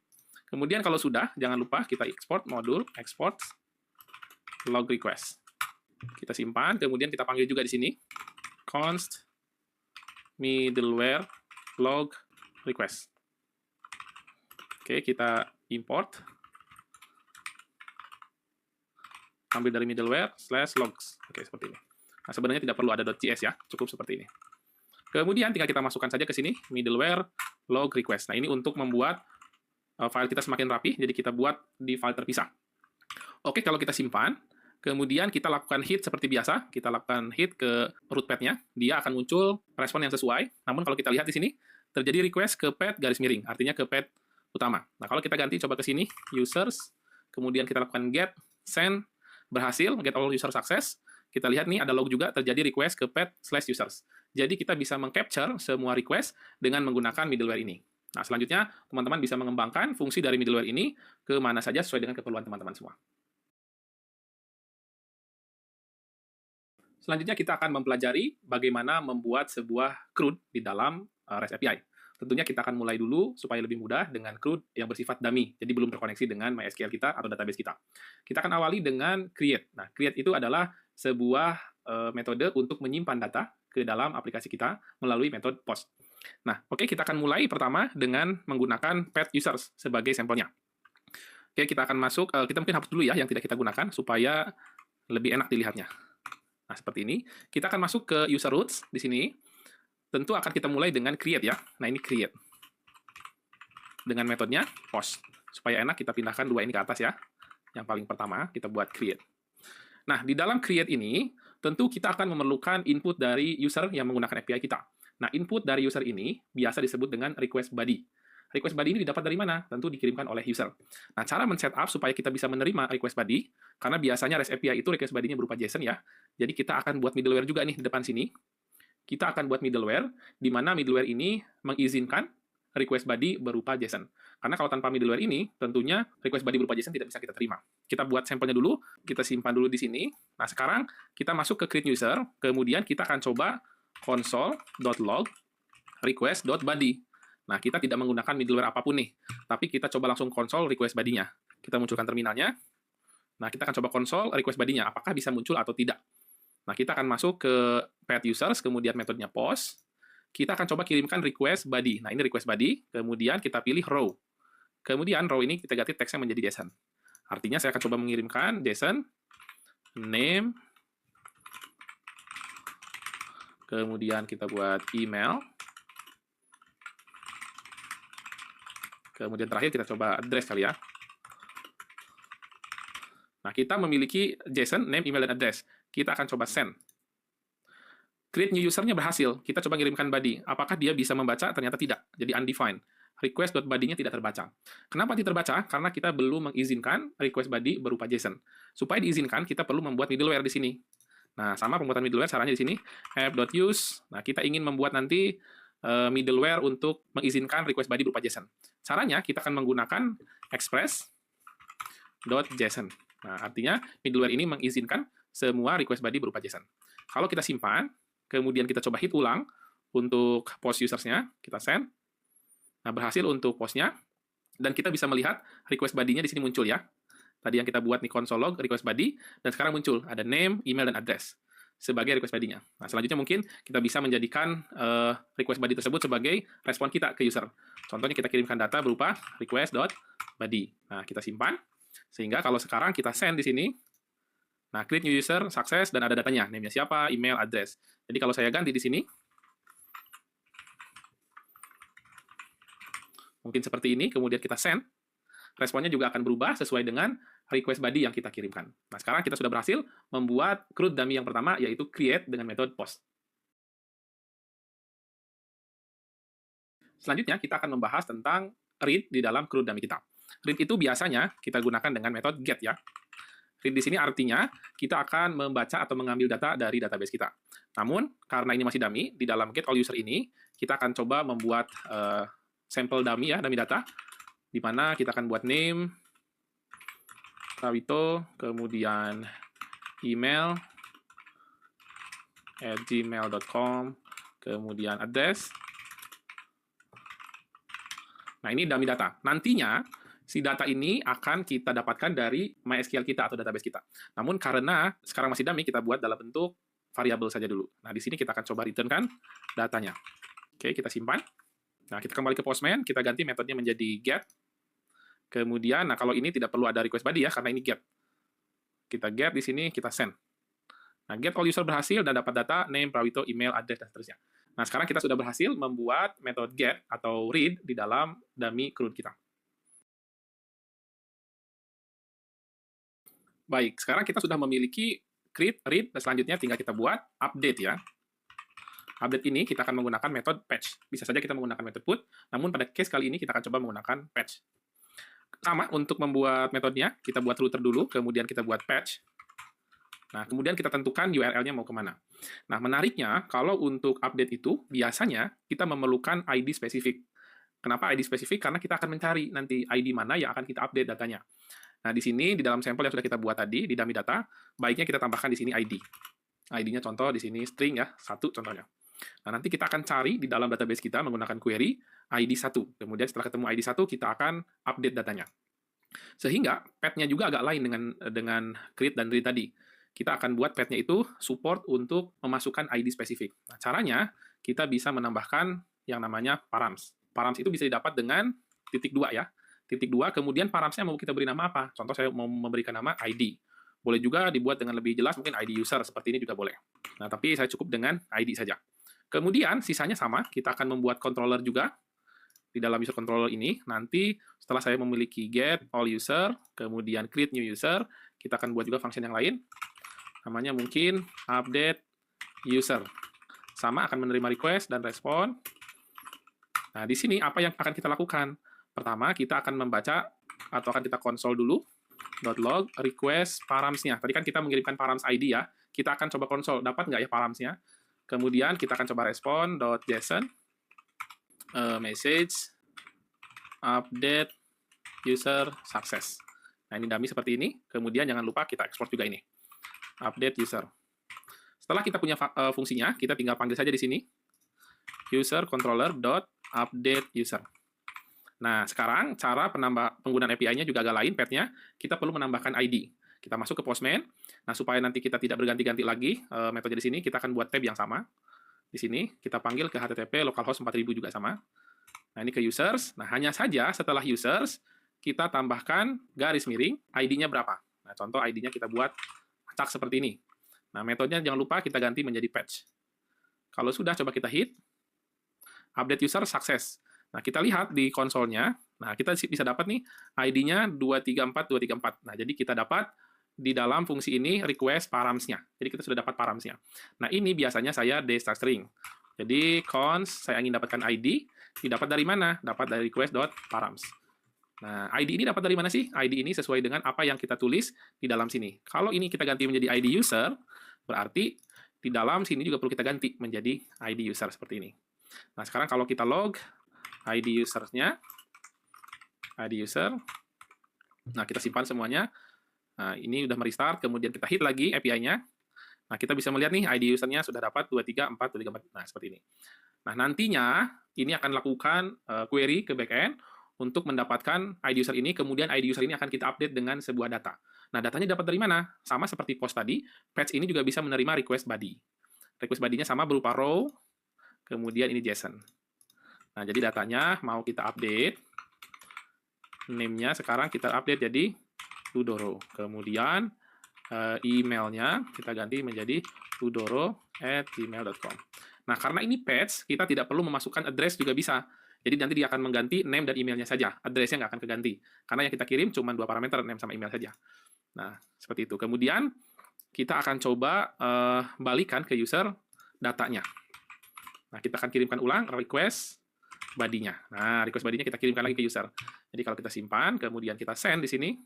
Kemudian kalau sudah, jangan lupa kita export modul, export log request. Kita simpan, kemudian kita panggil juga di sini, const middleware log request. Oke, kita import. Ambil dari middleware /logs. Oke, seperti ini. Nah, sebenarnya tidak perlu ada .js ya, cukup seperti ini. Kemudian tinggal kita masukkan saja ke sini, middleware log request. Nah, ini untuk membuat file kita semakin rapi, jadi kita buat di file terpisah. Oke, kalau kita simpan, kemudian kita lakukan hit seperti biasa, kita lakukan hit ke root path-nya, dia akan muncul respon yang sesuai. Namun kalau kita lihat di sini, terjadi request ke path garis miring, artinya ke path utama. Nah, kalau kita ganti coba ke sini, users, kemudian kita lakukan get, send, berhasil, get all user success. Kita lihat nih ada log juga terjadi request ke path/users. Jadi kita bisa meng-capture semua request dengan menggunakan middleware ini. Nah, selanjutnya teman-teman bisa mengembangkan fungsi dari middleware ini ke mana saja sesuai dengan keperluan teman-teman semua. Selanjutnya kita akan mempelajari bagaimana membuat sebuah CRUD di dalam REST API. Tentunya kita akan mulai dulu supaya lebih mudah dengan CRUD yang bersifat dummy, jadi belum terkoneksi dengan MySQL kita atau database kita. Kita akan awali dengan create. Nah, create itu adalah sebuah metode untuk menyimpan data ke dalam aplikasi kita melalui metode POST. Nah, oke, kita akan mulai pertama dengan menggunakan path users sebagai sampelnya. Oke, kita akan masuk, kita mungkin hapus dulu ya yang tidak kita gunakan supaya lebih enak dilihatnya. Nah, seperti ini. Kita akan masuk ke user roots di sini. Tentu akan kita mulai dengan create ya. Nah, ini create. Dengan metodenya post. Supaya enak kita pindahkan dua ini ke atas ya. Yang paling pertama kita buat create. Nah, di dalam create ini tentu kita akan memerlukan input dari user yang menggunakan API kita. Nah, input dari user ini biasa disebut dengan request body. Request body ini didapat dari mana? Tentu dikirimkan oleh user. Nah, cara men-setup supaya kita bisa menerima request body, karena biasanya REST API itu request body-nya berupa JSON ya. Jadi kita akan buat middleware juga nih di depan sini. Kita akan buat middleware, di mana middleware ini mengizinkan request body berupa JSON. Karena kalau tanpa middleware ini, tentunya request body berupa JSON tidak bisa kita terima. Kita buat sampelnya dulu, kita simpan dulu di sini. Nah, sekarang kita masuk ke create user, kemudian kita akan coba console.log request.body. Nah, kita tidak menggunakan middleware apapun nih, tapi kita coba langsung console request body-nya. Kita munculkan terminalnya. Nah, kita akan coba console request body-nya, apakah bisa muncul atau tidak. Nah, kita akan masuk ke path users, kemudian metodenya post. Kita akan coba kirimkan request body. Nah, ini request body, kemudian kita pilih row. Kemudian row ini kita ganti teksnya menjadi JSON. Artinya saya akan coba mengirimkan JSON, name, kemudian kita buat email, kemudian terakhir kita coba address kali ya. Nah, kita memiliki JSON, name, email, dan address. Kita akan coba send. Create new user-nya berhasil. Kita coba ngirimkan body. Apakah dia bisa membaca? Ternyata tidak. Jadi undefined. Request.body-nya tidak terbaca. Kenapa tidak terbaca? Karena kita belum mengizinkan request body berupa JSON. Supaya diizinkan, kita perlu membuat middleware di sini. Nah, sama pembuatan middleware, caranya di sini, app.use. Nah, kita ingin membuat nanti middleware untuk mengizinkan request body berupa JSON. Caranya, kita akan menggunakan express.json. Nah, artinya middleware ini mengizinkan semua request body berupa JSON. Kalau kita simpan, kemudian kita coba hit ulang untuk post users-nya, kita send. Nah, berhasil untuk post-nya, dan kita bisa melihat request body-nya di sini muncul ya. Tadi yang kita buat nih console log request body, dan sekarang muncul ada name, email, dan address sebagai request body-nya. Nah, selanjutnya mungkin kita bisa menjadikan request body tersebut sebagai respon kita ke user. Contohnya kita kirimkan data berupa request.body. Nah, kita simpan. Sehingga kalau sekarang kita send di sini, nah create new user, sukses, dan ada datanya, name-nya siapa, email, address. Jadi kalau saya ganti di sini, mungkin seperti ini, kemudian kita send, responnya juga akan berubah sesuai dengan request body yang kita kirimkan. Nah, sekarang kita sudah berhasil membuat CRUD dummy yang pertama, yaitu create dengan metode post. Selanjutnya, kita akan membahas tentang read di dalam CRUD dummy kita. Read itu biasanya kita gunakan dengan metode get ya. Read di sini artinya kita akan membaca atau mengambil data dari database kita. Namun, karena ini masih dummy, di dalam get all user ini, kita akan coba membuat sampel dummy ya, dummy data, di mana kita akan buat name, Prawito, kemudian email, @gmail.com, kemudian address. Nah, ini dummy data. Nantinya, si data ini akan kita dapatkan dari MySQL kita atau database kita. Namun, karena sekarang masih dummy, kita buat dalam bentuk variabel saja dulu. Nah, di sini kita akan coba return-kan datanya. Oke, kita simpan. Nah, kita kembali ke Postman, kita ganti metodenya menjadi get. Kemudian, nah kalau ini tidak perlu ada request body ya, karena ini get. Kita get di sini, kita send. Nah, get all user berhasil dan dapat data, name, Prawito, email, address, dan seterusnya. Nah, sekarang kita sudah berhasil membuat metode get atau read di dalam dummy CRUD kita. Baik, sekarang kita sudah memiliki create, read, dan selanjutnya tinggal kita buat update ya. Update ini kita akan menggunakan metode patch. Bisa saja kita menggunakan metode put, namun pada case kali ini kita akan coba menggunakan patch. Sama, untuk membuat metodenya, kita buat router dulu, kemudian kita buat patch. Nah, kemudian kita tentukan URL-nya mau kemana. Nah, menariknya, kalau untuk update itu, biasanya kita memerlukan ID spesifik. Kenapa ID spesifik? Karena kita akan mencari nanti ID mana yang akan kita update datanya. Nah, di sini, di dalam sampel yang sudah kita buat tadi, di dummy data, baiknya kita tambahkan di sini ID. ID-nya contoh di sini string ya, 1 contohnya. Nah, nanti kita akan cari di dalam database kita menggunakan query ID 1. Kemudian setelah ketemu ID 1, kita akan update datanya. Sehingga path-nya juga agak lain dengan create dan read tadi. Kita akan buat path-nya itu support untuk memasukkan ID spesifik. Nah, caranya kita bisa menambahkan yang namanya params. Params itu bisa didapat dengan titik 2 ya. Titik 2, kemudian paramsnya mau kita beri nama apa? Contoh saya mau memberikan nama ID. Boleh juga dibuat dengan lebih jelas, mungkin ID user, seperti ini juga boleh. Nah, tapi saya cukup dengan ID saja. Kemudian, sisanya sama, kita akan membuat controller juga di dalam user controller ini. Nanti, setelah saya memiliki get all user, kemudian create new user, kita akan buat juga function yang lain. Namanya mungkin update user. Sama, akan menerima request dan respon. Nah, di sini apa yang akan kita lakukan? Pertama, kita akan membaca, atau akan kita konsol dulu, .log request paramsnya. Tadi kan kita mengirimkan params ID ya. Kita akan coba konsol, dapat nggak ya paramsnya? Kemudian kita akan coba respon .json message update user success. Nah, ini dummy seperti ini. Kemudian jangan lupa kita ekspor juga ini. Update user. Setelah kita punya fungsinya, kita tinggal panggil saja di sini user controller update user. Nah, sekarang cara penggunaan API-nya juga agak lain, path-nya. Kita perlu menambahkan ID. Kita masuk ke Postman. Nah, supaya nanti kita tidak berganti-ganti lagi metode di sini, kita akan buat tab yang sama. Di sini, kita panggil ke HTTP localhost 4000 juga sama. Nah, ini ke users. Nah, hanya saja setelah users, kita tambahkan garis miring, ID-nya berapa. Nah, contoh ID-nya kita buat acak seperti ini. Nah, metodenya jangan lupa kita ganti menjadi patch. Kalau sudah, coba kita hit. Update user sukses. Nah, kita lihat di konsolnya. Nah, kita bisa dapat nih ID-nya 234234. Nah, jadi kita dapat di dalam fungsi ini request paramsnya. Jadi kita sudah dapat paramsnya. Nah, ini biasanya saya d_string. Jadi cons saya ingin dapatkan ID, didapat dari mana? Dapat dari request.params. Nah, ID ini dapat dari mana sih? ID ini sesuai dengan apa yang kita tulis di dalam sini. Kalau ini kita ganti menjadi ID user, berarti di dalam sini juga perlu kita ganti menjadi ID user seperti ini. Nah, sekarang kalau kita log ID user-nya, ID user, nah kita simpan semuanya. Nah, ini udah merestart, kemudian kita hit lagi API-nya. Nah, kita bisa melihat nih ID user-nya sudah dapat 234, 234. Nah, seperti ini. Nah, nantinya ini akan lakukan query ke backend untuk mendapatkan ID user ini, kemudian ID user ini akan kita update dengan sebuah data. Nah, datanya dapat dari mana? Sama seperti post tadi, patch ini juga bisa menerima request body. Request body-nya sama berupa row, kemudian ini JSON. Nah, jadi datanya mau kita update. Name-nya sekarang kita update jadi Udoro. Kemudian emailnya kita ganti menjadi udoro@gmail.com. Nah, karena ini patch, kita tidak perlu memasukkan address juga bisa. Jadi nanti dia akan mengganti name dan emailnya saja. Addressnya nggak akan keganti. Karena yang kita kirim cuma 2 parameter, name sama email saja. Nah, seperti itu. Kemudian kita akan coba balikan ke user datanya. Nah, kita akan kirimkan ulang request body-nya. Nah, request body-nya kita kirimkan lagi ke user. Jadi kalau kita simpan, kemudian kita send di sini,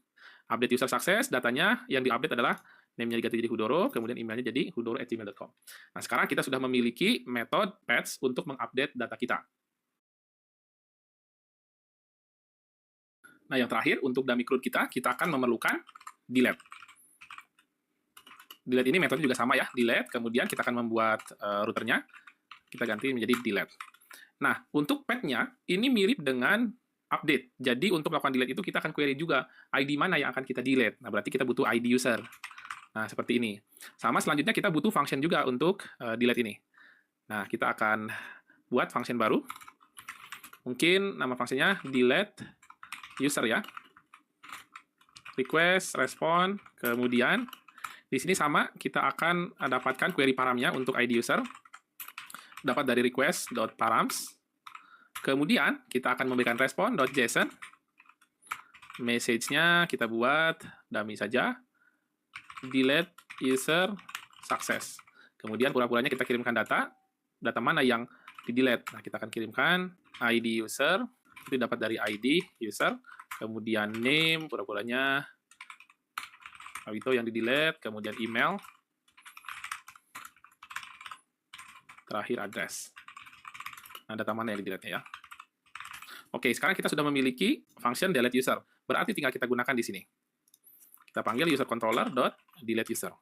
update user sukses, datanya yang diupdate adalah name-nya diganti jadi Hudoro, kemudian emailnya jadi hudoro@gmail.com. Nah, sekarang kita sudah memiliki metode patch untuk mengupdate data kita. Nah, yang terakhir, untuk dummy CRUD kita akan memerlukan delete. Delete ini metode juga sama ya, delete, kemudian kita akan membuat routernya, kita ganti menjadi delete. Nah, untuk path-nya, ini mirip dengan update. Jadi, untuk melakukan delete itu, kita akan query juga ID mana yang akan kita delete. Nah, berarti kita butuh ID user. Nah, seperti ini. Sama selanjutnya, kita butuh function juga untuk delete ini. Nah, kita akan buat function baru. Mungkin nama fungsinya delete user ya. Request, respond, kemudian di sini sama, kita akan dapatkan query paramnya untuk ID user. Dapat dari request.params. Kemudian, kita akan memberikan respond.json. Message-nya kita buat dummy saja. Delete user success. Kemudian, pura-puranya kita kirimkan data. Data mana yang di-delete? Nah, kita akan kirimkan ID user. Itu dapat dari ID user. Kemudian name, pura-puranya itu yang di-delete. Kemudian email. Terakhir address. Nah, data mana yang di-delete ya? Oke, sekarang kita sudah memiliki function delete user. Berarti tinggal kita gunakan di sini. Kita panggil user controller.delete user.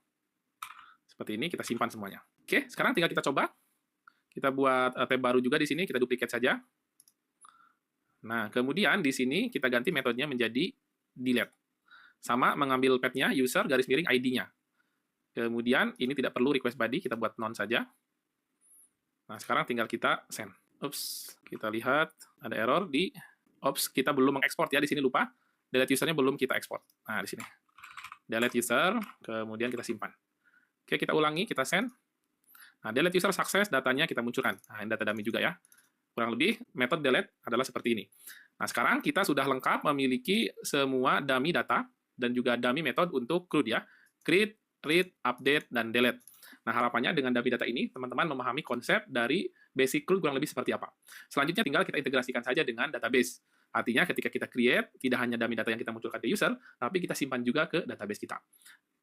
Seperti ini, kita simpan semuanya. Oke, sekarang tinggal kita coba. Kita buat tab baru juga di sini, kita duplicate saja. Nah, kemudian di sini kita ganti metodenya menjadi delete. Sama mengambil path-nya, user, garis miring, ID-nya. Kemudian, ini tidak perlu request body, kita buat none saja. Nah, sekarang tinggal kita send. Ups, kita lihat ada error di ops, kita belum mengekspor ya, di sini lupa. Delete usernya belum kita ekspor. Nah, di sini. Delete user, kemudian kita simpan. Oke, kita ulangi, kita send. Nah, delete user sukses, datanya kita munculkan. Nah, ini data dummy juga ya. Kurang lebih, metode delete adalah seperti ini. Nah, sekarang kita sudah lengkap memiliki semua dummy data dan juga dummy metode untuk CRUD ya. Create, read, update, dan delete. Nah, harapannya dengan dummy data ini, teman-teman memahami konsep dari basic CRUD kurang lebih seperti apa. Selanjutnya tinggal kita integrasikan saja dengan database. Artinya ketika kita create, tidak hanya dummy data yang kita munculkan ke user, tapi kita simpan juga ke database kita.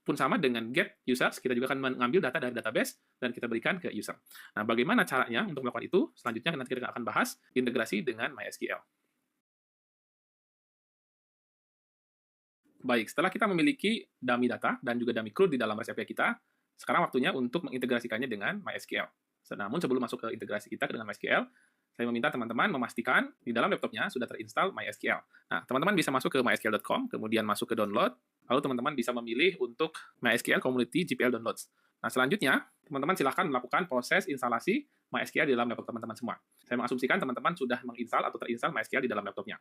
Pun sama dengan get users, kita juga akan mengambil data dari database dan kita berikan ke user. Nah, bagaimana caranya untuk melakukan itu? Selanjutnya nanti kita akan bahas integrasi dengan MySQL. Baik, setelah kita memiliki dummy data dan juga dummy CRUD di dalam REST API kita, sekarang waktunya untuk mengintegrasikannya dengan MySQL. Namun sebelum masuk ke integrasi kita dengan MySQL, saya meminta teman-teman memastikan di dalam laptopnya sudah terinstall MySQL. Nah, teman-teman bisa masuk ke mysql.com, kemudian masuk ke download, lalu teman-teman bisa memilih untuk MySQL Community GPL Downloads. Nah, selanjutnya, teman-teman silahkan melakukan proses instalasi MySQL di dalam laptop teman-teman semua. Saya mengasumsikan teman-teman sudah menginstal atau terinstall MySQL di dalam laptopnya.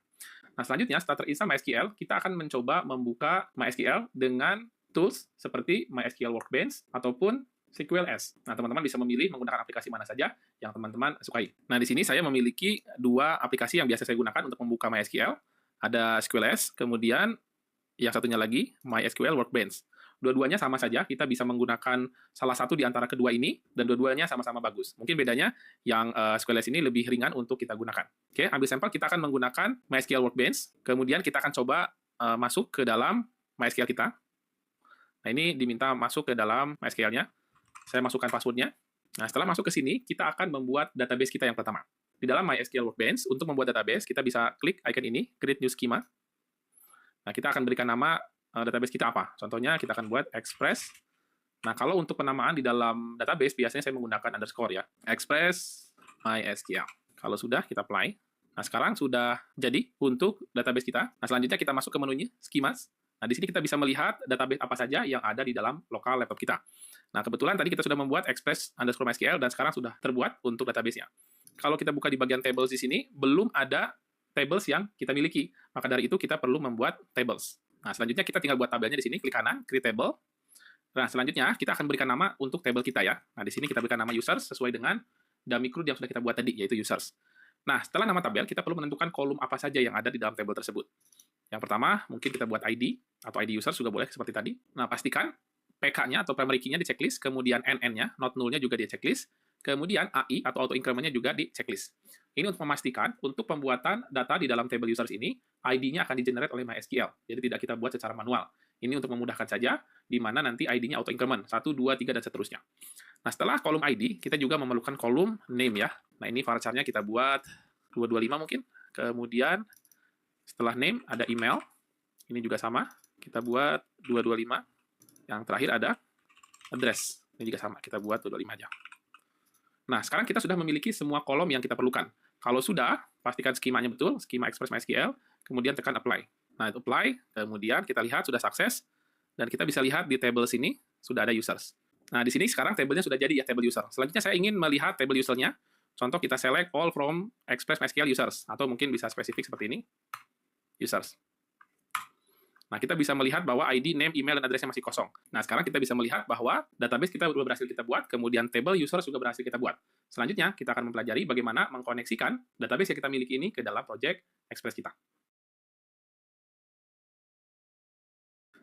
Nah, selanjutnya, setelah terinstall MySQL, kita akan mencoba membuka MySQL dengan tools seperti MySQL Workbench ataupun SQLS. Nah, teman-teman bisa memilih menggunakan aplikasi mana saja yang teman-teman sukai. Nah, di sini saya memiliki dua aplikasi yang biasa saya gunakan untuk membuka MySQL. Ada SQLS, kemudian yang satunya lagi MySQL Workbench. Dua-duanya sama saja, kita bisa menggunakan salah satu di antara kedua ini, dan dua-duanya sama-sama bagus. Mungkin bedanya yang SQLS ini lebih ringan untuk kita gunakan. Oke, ambil sampel, kita akan menggunakan MySQL Workbench, kemudian kita akan coba masuk ke dalam MySQL kita. Nah, ini diminta masuk ke dalam MySQL-nya. Saya masukkan password-nya. Nah, setelah masuk ke sini, kita akan membuat database kita yang pertama. Di dalam MySQL Workbench, untuk membuat database, kita bisa klik icon ini, Create New Schema. Nah, kita akan berikan nama database kita apa. Contohnya, kita akan buat Express. Nah, kalau untuk penamaan di dalam database, biasanya saya menggunakan underscore ya. Express MySQL. Kalau sudah, kita apply. Nah, sekarang sudah jadi untuk database kita. Nah, selanjutnya kita masuk ke menunya, Schemas. Nah, di sini kita bisa melihat database apa saja yang ada di dalam lokal laptop kita. Nah, kebetulan tadi kita sudah membuat Express_MySQL dan sekarang sudah terbuat untuk database-nya. Kalau kita buka di bagian tables di sini, belum ada tables yang kita miliki. Maka dari itu kita perlu membuat tables. Nah, selanjutnya kita tinggal buat tabelnya di sini, klik kanan, create table. Nah, selanjutnya kita akan berikan nama untuk tabel kita ya. Nah, di sini kita berikan nama users sesuai dengan dummy CRUD yang sudah kita buat tadi, yaitu users. Nah, setelah nama tabel, kita perlu menentukan kolom apa saja yang ada di dalam tabel tersebut. Yang pertama, mungkin kita buat ID, atau ID user juga boleh seperti tadi. Nah, pastikan PK-nya atau primary key-nya di checklist, kemudian NN-nya, not null-nya juga di checklist, kemudian AI atau auto increment-nya juga di checklist. Ini untuk memastikan untuk pembuatan data di dalam table users ini, ID-nya akan di-generate oleh MySQL. Jadi tidak kita buat secara manual. Ini untuk memudahkan saja, di mana nanti ID-nya auto increment, 1, 2, 3, dan seterusnya. Nah, setelah kolom ID, kita juga memerlukan kolom name ya. Nah, ini varchar-nya kita buat 225 mungkin. Kemudian, setelah name, ada email. Ini juga sama. Kita buat 225. Yang terakhir ada address. Ini juga sama. Kita buat 225 aja. Nah, sekarang kita sudah memiliki semua kolom yang kita perlukan. Kalau sudah, pastikan skemanya betul, skema Express MySQL, kemudian tekan apply. Nah, itu apply, kemudian kita lihat sudah sukses, dan kita bisa lihat di table sini sudah ada users. Nah, di sini sekarang tabelnya sudah jadi ya, table user. Selanjutnya saya ingin melihat table usernya. Contoh kita select all from Express MySQL users, atau mungkin bisa spesifik seperti ini, users. Nah, kita bisa melihat bahwa ID, name, email, dan addressnya masih kosong. Nah, sekarang kita bisa melihat bahwa database kita sudah berhasil kita buat, kemudian table user juga berhasil kita buat. Selanjutnya, kita akan mempelajari bagaimana mengkoneksikan database yang kita miliki ini ke dalam project Express kita.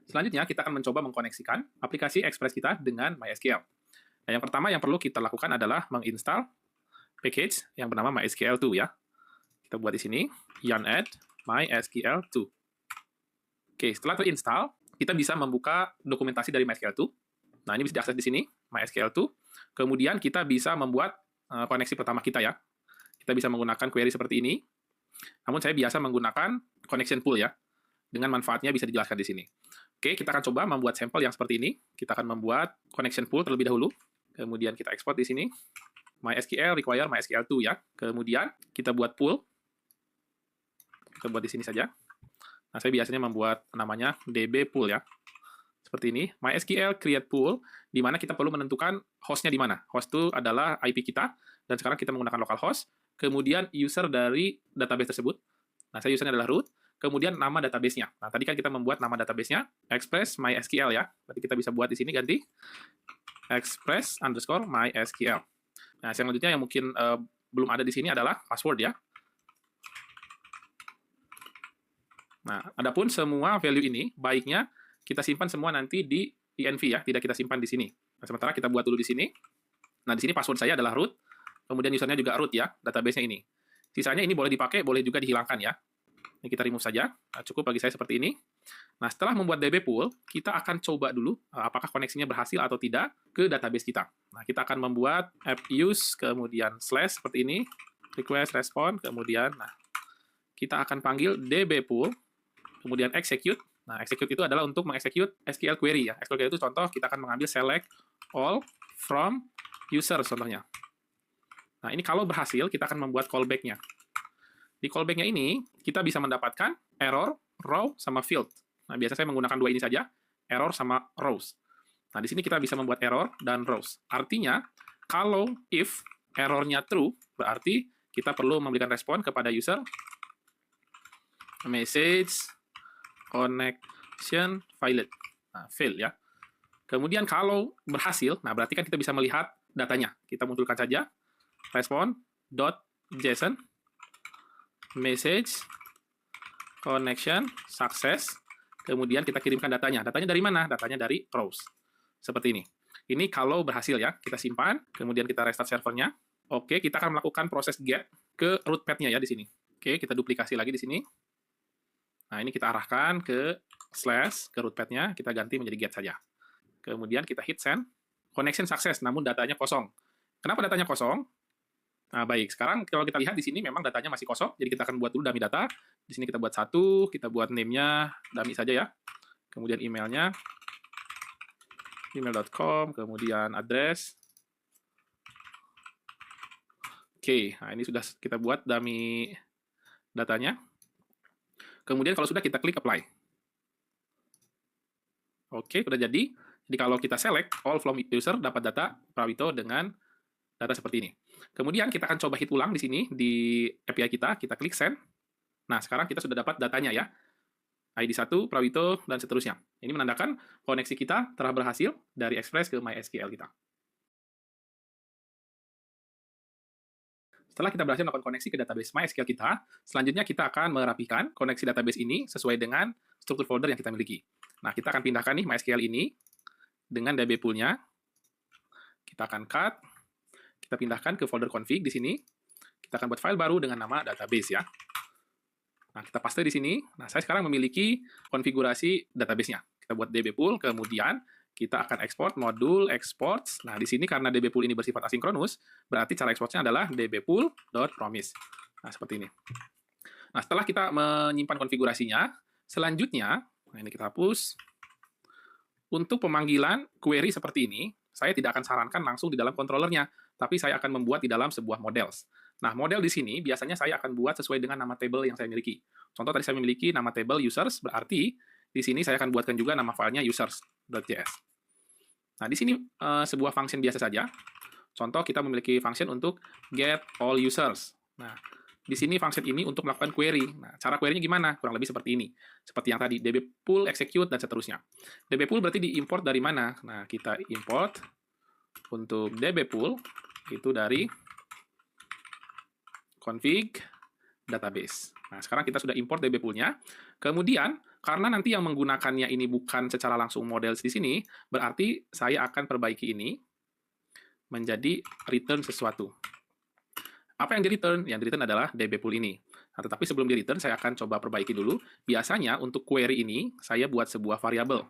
Selanjutnya, kita akan mencoba mengkoneksikan aplikasi Express kita dengan MySQL. Nah, yang pertama yang perlu kita lakukan adalah menginstal package yang bernama MySQL2 ya. Kita buat di sini, yarn add MySQL2. Oke, setelah terinstall, kita bisa membuka dokumentasi dari MySQL2. Nah, ini bisa diakses di sini, MySQL2. Kemudian kita bisa membuat koneksi pertama kita ya. Kita bisa menggunakan query seperti ini. Namun saya biasa menggunakan connection pool ya. Dengan manfaatnya bisa dijelaskan di sini. Oke, kita akan coba membuat sampel yang seperti ini. Kita akan membuat connection pool terlebih dahulu. Kemudian kita export di sini. MySQL require MySQL2 ya. Kemudian kita buat pool. Kita buat di sini saja. Nah, saya biasanya membuat namanya DB pool ya. Seperti ini. MySQL create pool, di mana kita perlu menentukan hostnya di mana. Host itu adalah IP kita, dan sekarang kita menggunakan localhost. Kemudian user dari database tersebut. Nah, saya usernya adalah root. Kemudian nama database-nya. Nah, tadi kan kita membuat nama database-nya Express MySQL ya. Berarti kita bisa buat di sini ganti Express_MySQL. Nah, selanjutnya yang mungkin belum ada di sini adalah password ya. Nah, adapun semua value ini, baiknya kita simpan semua nanti di env ya, tidak kita simpan di sini. Nah, sementara kita buat dulu di sini. Nah, di sini password saya adalah root, kemudian usernya juga root ya, database-nya ini. Sisanya ini boleh dipakai, boleh juga dihilangkan ya. Ini kita remove saja. Nah, cukup bagi saya seperti ini. Nah, setelah membuat DB pool, kita akan coba dulu apakah koneksinya berhasil atau tidak ke database kita. Nah, kita akan membuat app use, kemudian slash seperti ini, request respond, kemudian nah, kita akan panggil DB pool, kemudian execute. Nah, execute itu adalah untuk mengexecute SQL query ya. SQL query itu contoh kita akan mengambil select all from user contohnya. Nah, ini kalau berhasil kita akan membuat callback-nya. Di callback-nya ini, kita bisa mendapatkan error, row, sama field. Nah, biasa saya menggunakan dua ini saja, error sama rows. Nah, di sini kita bisa membuat error dan rows. Artinya, kalau if errornya true, berarti kita perlu memberikan respon kepada user, message, connection, failed. Nah, fail ya. Kemudian kalau berhasil, nah berarti kan kita bisa melihat datanya. Kita munculkan saja, respond.json, message, connection, success, kemudian kita kirimkan datanya. Datanya dari mana? Datanya dari rows. Seperti ini. Ini kalau berhasil ya, kita simpan, kemudian kita restart servernya. Oke, kita akan melakukan proses get ke root path-nya ya di sini. Oke, kita duplikasi lagi di sini. Nah, ini kita arahkan ke slash, ke root path-nya, kita ganti menjadi get saja. Kemudian kita hit send, connection success, namun datanya kosong. Kenapa datanya kosong? Nah, baik. Sekarang kalau kita lihat di sini memang datanya masih kosong, jadi kita akan buat dulu dummy data. Di sini kita buat satu, kita buat name-nya dummy saja ya. Kemudian emailnya, email.com, kemudian address. Oke, nah ini sudah kita buat dummy datanya. Kemudian kalau sudah kita klik apply. Oke, sudah jadi. Jadi kalau kita select all from user dapat data Prawito dengan data seperti ini. Kemudian kita akan coba hit ulang di sini di API kita klik send. Nah, sekarang kita sudah dapat datanya ya. ID 1, Prawito, dan seterusnya. Ini menandakan koneksi kita telah berhasil dari Express ke MySQL kita. Setelah kita berhasil melakukan koneksi ke database MySQL kita, selanjutnya kita akan merapikan koneksi database ini sesuai dengan struktur folder yang kita miliki. Nah, kita akan pindahkan nih MySQL ini dengan DB pool-nya. Kita akan cut, kita pindahkan ke folder config di sini. Kita akan buat file baru dengan nama database ya. Nah, kita paste di sini. Nah, saya sekarang memiliki konfigurasi database-nya. Kita buat DB pool, kemudian kita akan ekspor modul exports. Nah, di sini karena DB pool ini bersifat asinkronus, berarti cara ekspornya adalah dbpool.promise. Nah, seperti ini. Nah, setelah kita menyimpan konfigurasinya, selanjutnya, nah ini kita hapus. Untuk pemanggilan query seperti ini, saya tidak akan sarankan langsung di dalam controllernya, tapi saya akan membuat di dalam sebuah models. Nah, model di sini biasanya saya akan buat sesuai dengan nama table yang saya miliki. Contoh tadi saya memiliki nama table users, berarti di sini saya akan buatkan juga nama filenya users.js. Nah, di sini sebuah function biasa saja. Contoh kita memiliki function untuk get all users. Nah, di sini function ini untuk melakukan query. Nah, cara query-nya gimana? Kurang lebih seperti ini. Seperti yang tadi, db pool, execute, dan seterusnya. db pool berarti diimport dari mana? Nah, kita import untuk db pool, itu dari config database. Nah, sekarang kita sudah import db pool-nya. Kemudian, karena nanti yang menggunakannya ini bukan secara langsung models di sini, berarti saya akan perbaiki ini menjadi return sesuatu. Apa yang di-return? Yang di-return adalah db pool ini. Nah, tetapi sebelum di-return, saya akan coba perbaiki dulu. Biasanya untuk query ini, saya buat sebuah variabel.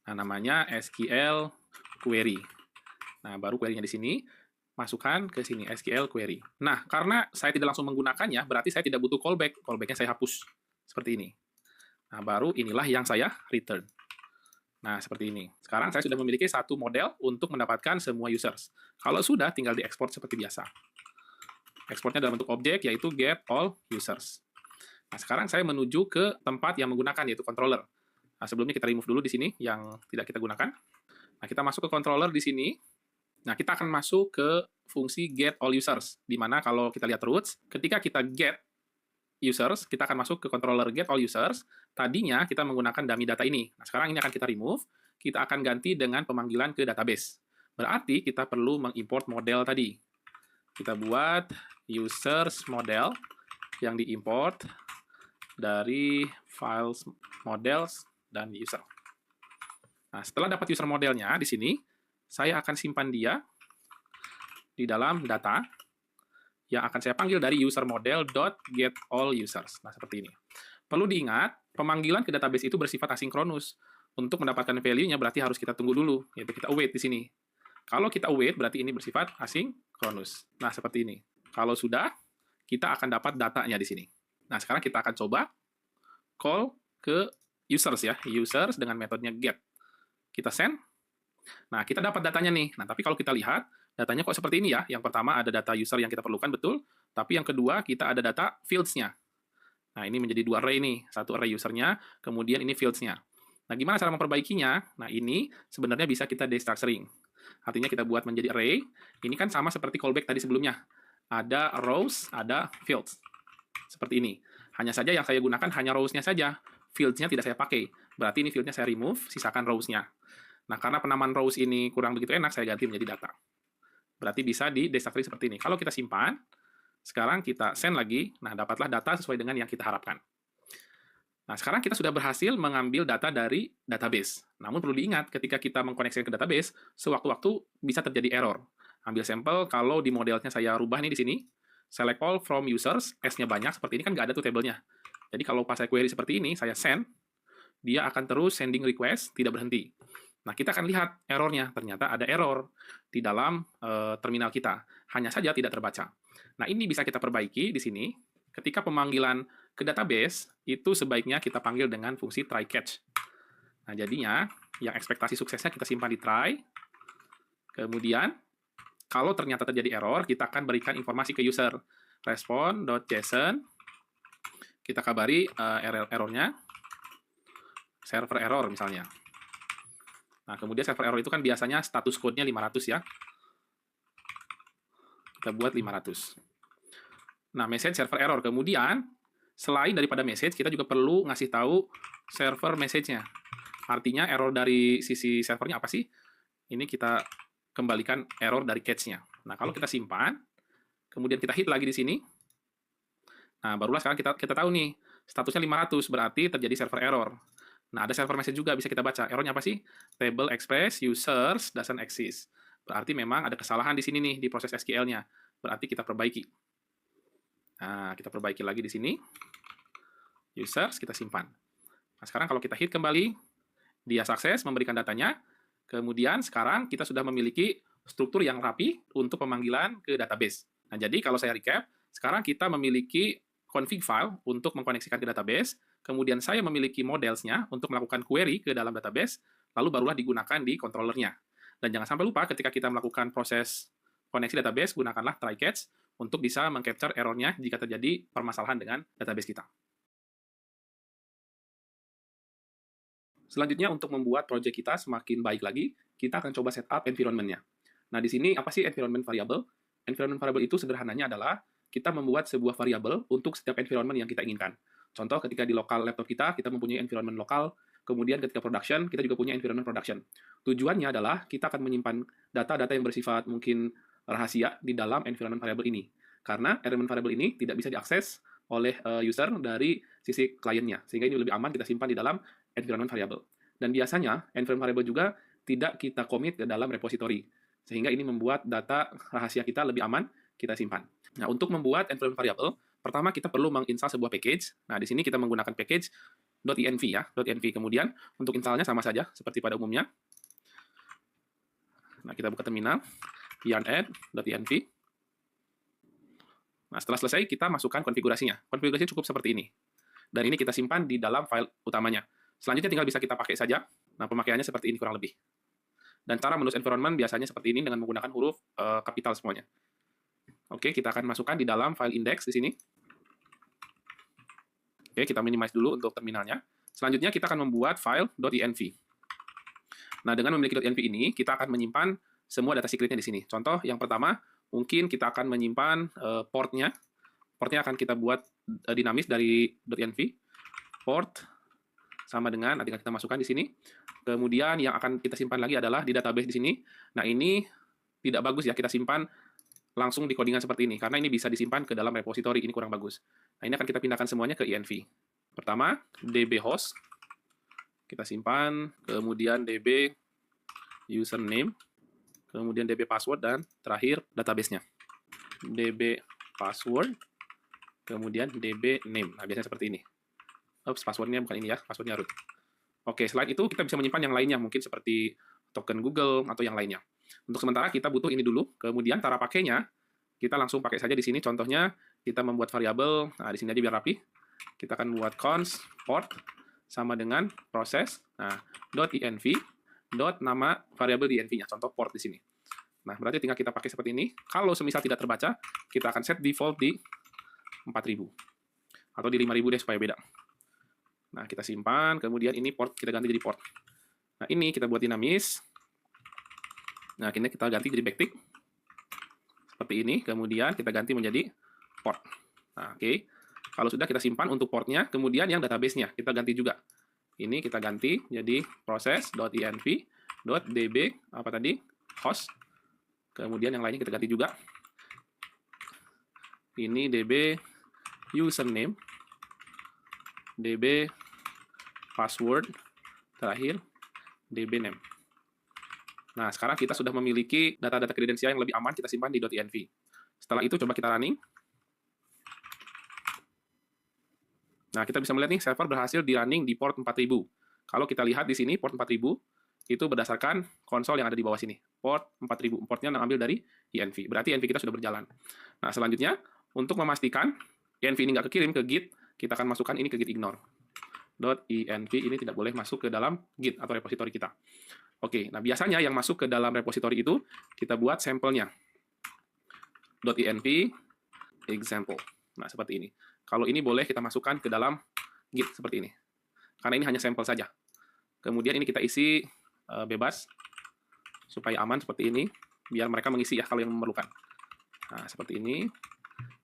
Nah, namanya SQL query. Nah, baru query-nya di sini, masukkan ke sini, SQL query. Nah, karena saya tidak langsung menggunakannya, berarti saya tidak butuh callback. Callback-nya saya hapus. Seperti ini. Nah, baru inilah yang saya return. Nah, seperti ini. Sekarang saya sudah memiliki satu model untuk mendapatkan semua users. Kalau sudah, tinggal diekspor seperti biasa. Ekspornya dalam bentuk objek, yaitu get all users. Nah, sekarang saya menuju ke tempat yang menggunakan, yaitu controller. Nah, sebelumnya kita remove dulu di sini, yang tidak kita gunakan. Nah, kita masuk ke controller di sini. Nah, kita akan masuk ke fungsi get all users, di mana kalau kita lihat roots, ketika kita get users, kita akan masuk ke controller get all users. Tadinya kita menggunakan dummy data ini. Nah, sekarang ini akan kita remove. Kita akan ganti dengan pemanggilan ke database. Berarti kita perlu mengimport model tadi. Kita buat users model yang diimport dari files models dan user. Nah, setelah dapat user modelnya di sini, saya akan simpan dia di dalam data yang akan saya panggil dari user model.getAllUsers. Nah, seperti ini. Perlu diingat, pemanggilan ke database itu bersifat asinkronus. Untuk mendapatkan value-nya berarti harus kita tunggu dulu, yaitu kita await di sini. Kalau kita await, berarti ini bersifat asinkronus. Nah, seperti ini. Kalau sudah, kita akan dapat datanya di sini. Nah, sekarang kita akan coba call ke users ya, users dengan metodenya get. Kita send. Nah, kita dapat datanya nih. Nah, tapi kalau kita lihat, datanya kok seperti ini ya. Yang pertama ada data user yang kita perlukan, betul. Tapi yang kedua, kita ada data fields-nya. Nah, ini menjadi dua array nih. Satu array user-nya, kemudian ini fields-nya. Nah, gimana cara memperbaikinya? Nah, ini sebenarnya bisa kita destructuring. Artinya kita buat menjadi array. Ini kan sama seperti callback tadi sebelumnya. Ada rows, ada fields. Seperti ini. Hanya saja yang saya gunakan hanya rows-nya saja. Fields-nya tidak saya pakai. Berarti ini field-nya saya remove, sisakan rows-nya. Nah, karena penamaan rows ini kurang begitu enak, saya ganti menjadi data. Berarti bisa di destructuring seperti ini. Kalau kita simpan, sekarang kita send lagi, nah dapatlah data sesuai dengan yang kita harapkan. Nah, sekarang kita sudah berhasil mengambil data dari database. Namun perlu diingat, ketika kita mengkoneksikan ke database, sewaktu-waktu bisa terjadi error. Ambil sampel, kalau di modelnya saya rubah nih di sini, select all from users, S-nya banyak, seperti ini kan nggak ada tuh tabelnya. Jadi kalau pas saya query seperti ini, saya send, dia akan terus sending request, tidak berhenti. Nah, kita akan lihat errornya. Ternyata ada error di dalam terminal kita. Hanya saja tidak terbaca. Nah, ini bisa kita perbaiki di sini. Ketika pemanggilan ke database, itu sebaiknya kita panggil dengan fungsi try catch. Nah, jadinya, yang ekspektasi suksesnya kita simpan di try. Kemudian, kalau ternyata terjadi error, kita akan berikan informasi ke user. Respond.json. Kita kabari errornya. Server error misalnya. Nah, kemudian server error itu kan biasanya status code-nya 500 ya. Kita buat 500. Nah, message server error. Kemudian, Selain daripada message, kita juga perlu ngasih tahu server message-nya. Artinya error dari sisi servernya apa sih? Ini kita kembalikan error dari cache-nya. Nah, kalau kita simpan, kemudian kita hit lagi di sini, nah barulah sekarang kita tahu nih, statusnya 500, berarti terjadi server error. Nah, ada server message juga bisa kita baca. Errornya apa sih? Table express users doesn't exist. Berarti memang ada kesalahan di sini nih, di proses SQL-nya. Berarti kita perbaiki. Nah, kita perbaiki lagi di sini. Users, kita simpan. Nah, sekarang kalau kita hit kembali, dia sukses memberikan datanya. Kemudian sekarang kita sudah memiliki struktur yang rapi untuk pemanggilan ke database. Nah, jadi kalau saya recap, sekarang kita memiliki config file untuk mengkoneksikan ke database, kemudian saya memiliki models-nya untuk melakukan query ke dalam database, lalu barulah digunakan di controller-nya. Dan jangan sampai lupa ketika kita melakukan proses koneksi database, gunakanlah try catch untuk bisa meng-capture error-nya jika terjadi permasalahan dengan database kita. Selanjutnya, untuk membuat project kita semakin baik lagi, kita akan coba setup environment-nya. Nah, di sini apa sih environment variable? Environment variable itu sederhananya adalah kita membuat sebuah variabel untuk setiap environment yang kita inginkan. Contoh, ketika di lokal laptop kita mempunyai environment lokal, kemudian ketika production, kita juga punya environment production. Tujuannya adalah kita akan menyimpan data-data yang bersifat mungkin rahasia di dalam environment variable ini. Karena environment variable ini tidak bisa diakses oleh user dari sisi kliennya. Sehingga ini lebih aman kita simpan di dalam environment variable. Dan biasanya, environment variable juga tidak kita commit ke dalam repository. Sehingga ini membuat data rahasia kita lebih aman kita simpan. Nah, untuk membuat environment variable, pertama kita perlu menginstal sebuah package. Nah, di sini kita menggunakan package .env ya, .env. Kemudian untuk installnya sama saja seperti pada umumnya. Nah, kita buka terminal, yarn add.env. Nah, setelah selesai kita masukkan konfigurasinya. Konfigurasinya cukup seperti ini. Dan ini kita simpan di dalam file utamanya. Selanjutnya tinggal bisa kita pakai saja. Nah, pemakaiannya seperti ini kurang lebih. Dan cara menulis environment biasanya seperti ini dengan menggunakan huruf kapital semuanya. Oke, kita akan masukkan di dalam file index di sini. Oke, kita minimize dulu untuk terminalnya. Selanjutnya kita akan membuat file .env. Nah, dengan memiliki .env ini, kita akan menyimpan semua data secretnya di sini. Contoh yang pertama, mungkin kita akan menyimpan portnya. Portnya akan kita buat dinamis dari .env. Port sama dengan, nanti kita masukkan di sini. Kemudian yang akan kita simpan lagi adalah di database di sini. Nah, ini tidak bagus ya kita simpan langsung di codingan seperti ini, karena ini bisa disimpan ke dalam repository, ini kurang bagus. Nah, ini akan kita pindahkan semuanya ke env. Pertama, db host, kita simpan, kemudian db username, kemudian db password, dan terakhir database-nya. db password, kemudian db name. Nah, biasanya seperti ini. Oops, passwordnya bukan ini ya, passwordnya root. Oke, selain itu kita bisa menyimpan yang lainnya, mungkin seperti token Google atau yang lainnya. Untuk sementara kita butuh ini dulu, kemudian cara pakainya kita langsung pakai saja di sini. Contohnya kita membuat variabel, nah di sini aja biar rapi. Kita akan buat const port sama dengan proses, nah .env, nama variabel di env-nya, contoh port di sini. Nah, berarti tinggal kita pakai seperti ini. Kalau semisal tidak terbaca, kita akan set default di 4000 atau di 5000 deh supaya beda. Nah, kita simpan, kemudian ini port kita ganti jadi port. Nah, ini kita buat dinamis. Nah, akhirnya kita ganti jadi backtick. Seperti ini, kemudian kita ganti menjadi port. Nah, oke. Kalau sudah kita simpan untuk portnya, kemudian yang database-nya kita ganti juga. Ini kita ganti jadi process.env.db apa tadi? Host. Kemudian yang lainnya kita ganti juga. Ini db username, db password, terakhir db name. Nah, sekarang kita sudah memiliki data-data kredensial yang lebih aman kita simpan di .env. Setelah itu coba kita running. Nah, kita bisa melihat nih server berhasil di running di port 4000. Kalau kita lihat di sini port 4000 itu berdasarkan konsol yang ada di bawah sini. Port 4000, portnya ambil dari env. Berarti env kita sudah berjalan. Nah, selanjutnya untuk memastikan env ini nggak kekirim ke Git, kita akan masukkan ini ke Git ignore. .env ini tidak boleh masuk ke dalam Git atau repository kita. Oke, nah biasanya yang masuk ke dalam repository itu kita buat sampelnya. .env example. Nah, seperti ini. Kalau ini boleh kita masukkan ke dalam Git seperti ini. Karena ini hanya sampel saja. Kemudian ini kita isi bebas supaya aman seperti ini, biar mereka mengisi ya kalau yang memerlukan. Nah, seperti ini.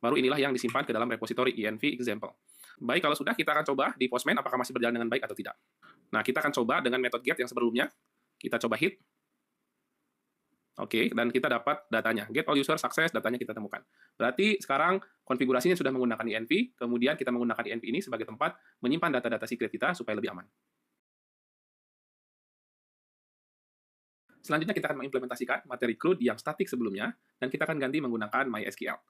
Baru inilah yang disimpan ke dalam repository env example. Baik, kalau sudah kita akan coba di Postman apakah masih berjalan dengan baik atau tidak. Nah, kita akan coba dengan metode get yang sebelumnya. Kita coba hit. Oke, dan kita dapat datanya. Get all user success, datanya kita temukan. Berarti sekarang konfigurasinya sudah menggunakan INV, kemudian kita menggunakan INV ini sebagai tempat menyimpan data-data secret kita supaya lebih aman. Selanjutnya kita akan mengimplementasikan materi CRUD yang statik sebelumnya, dan kita akan ganti menggunakan MySQL.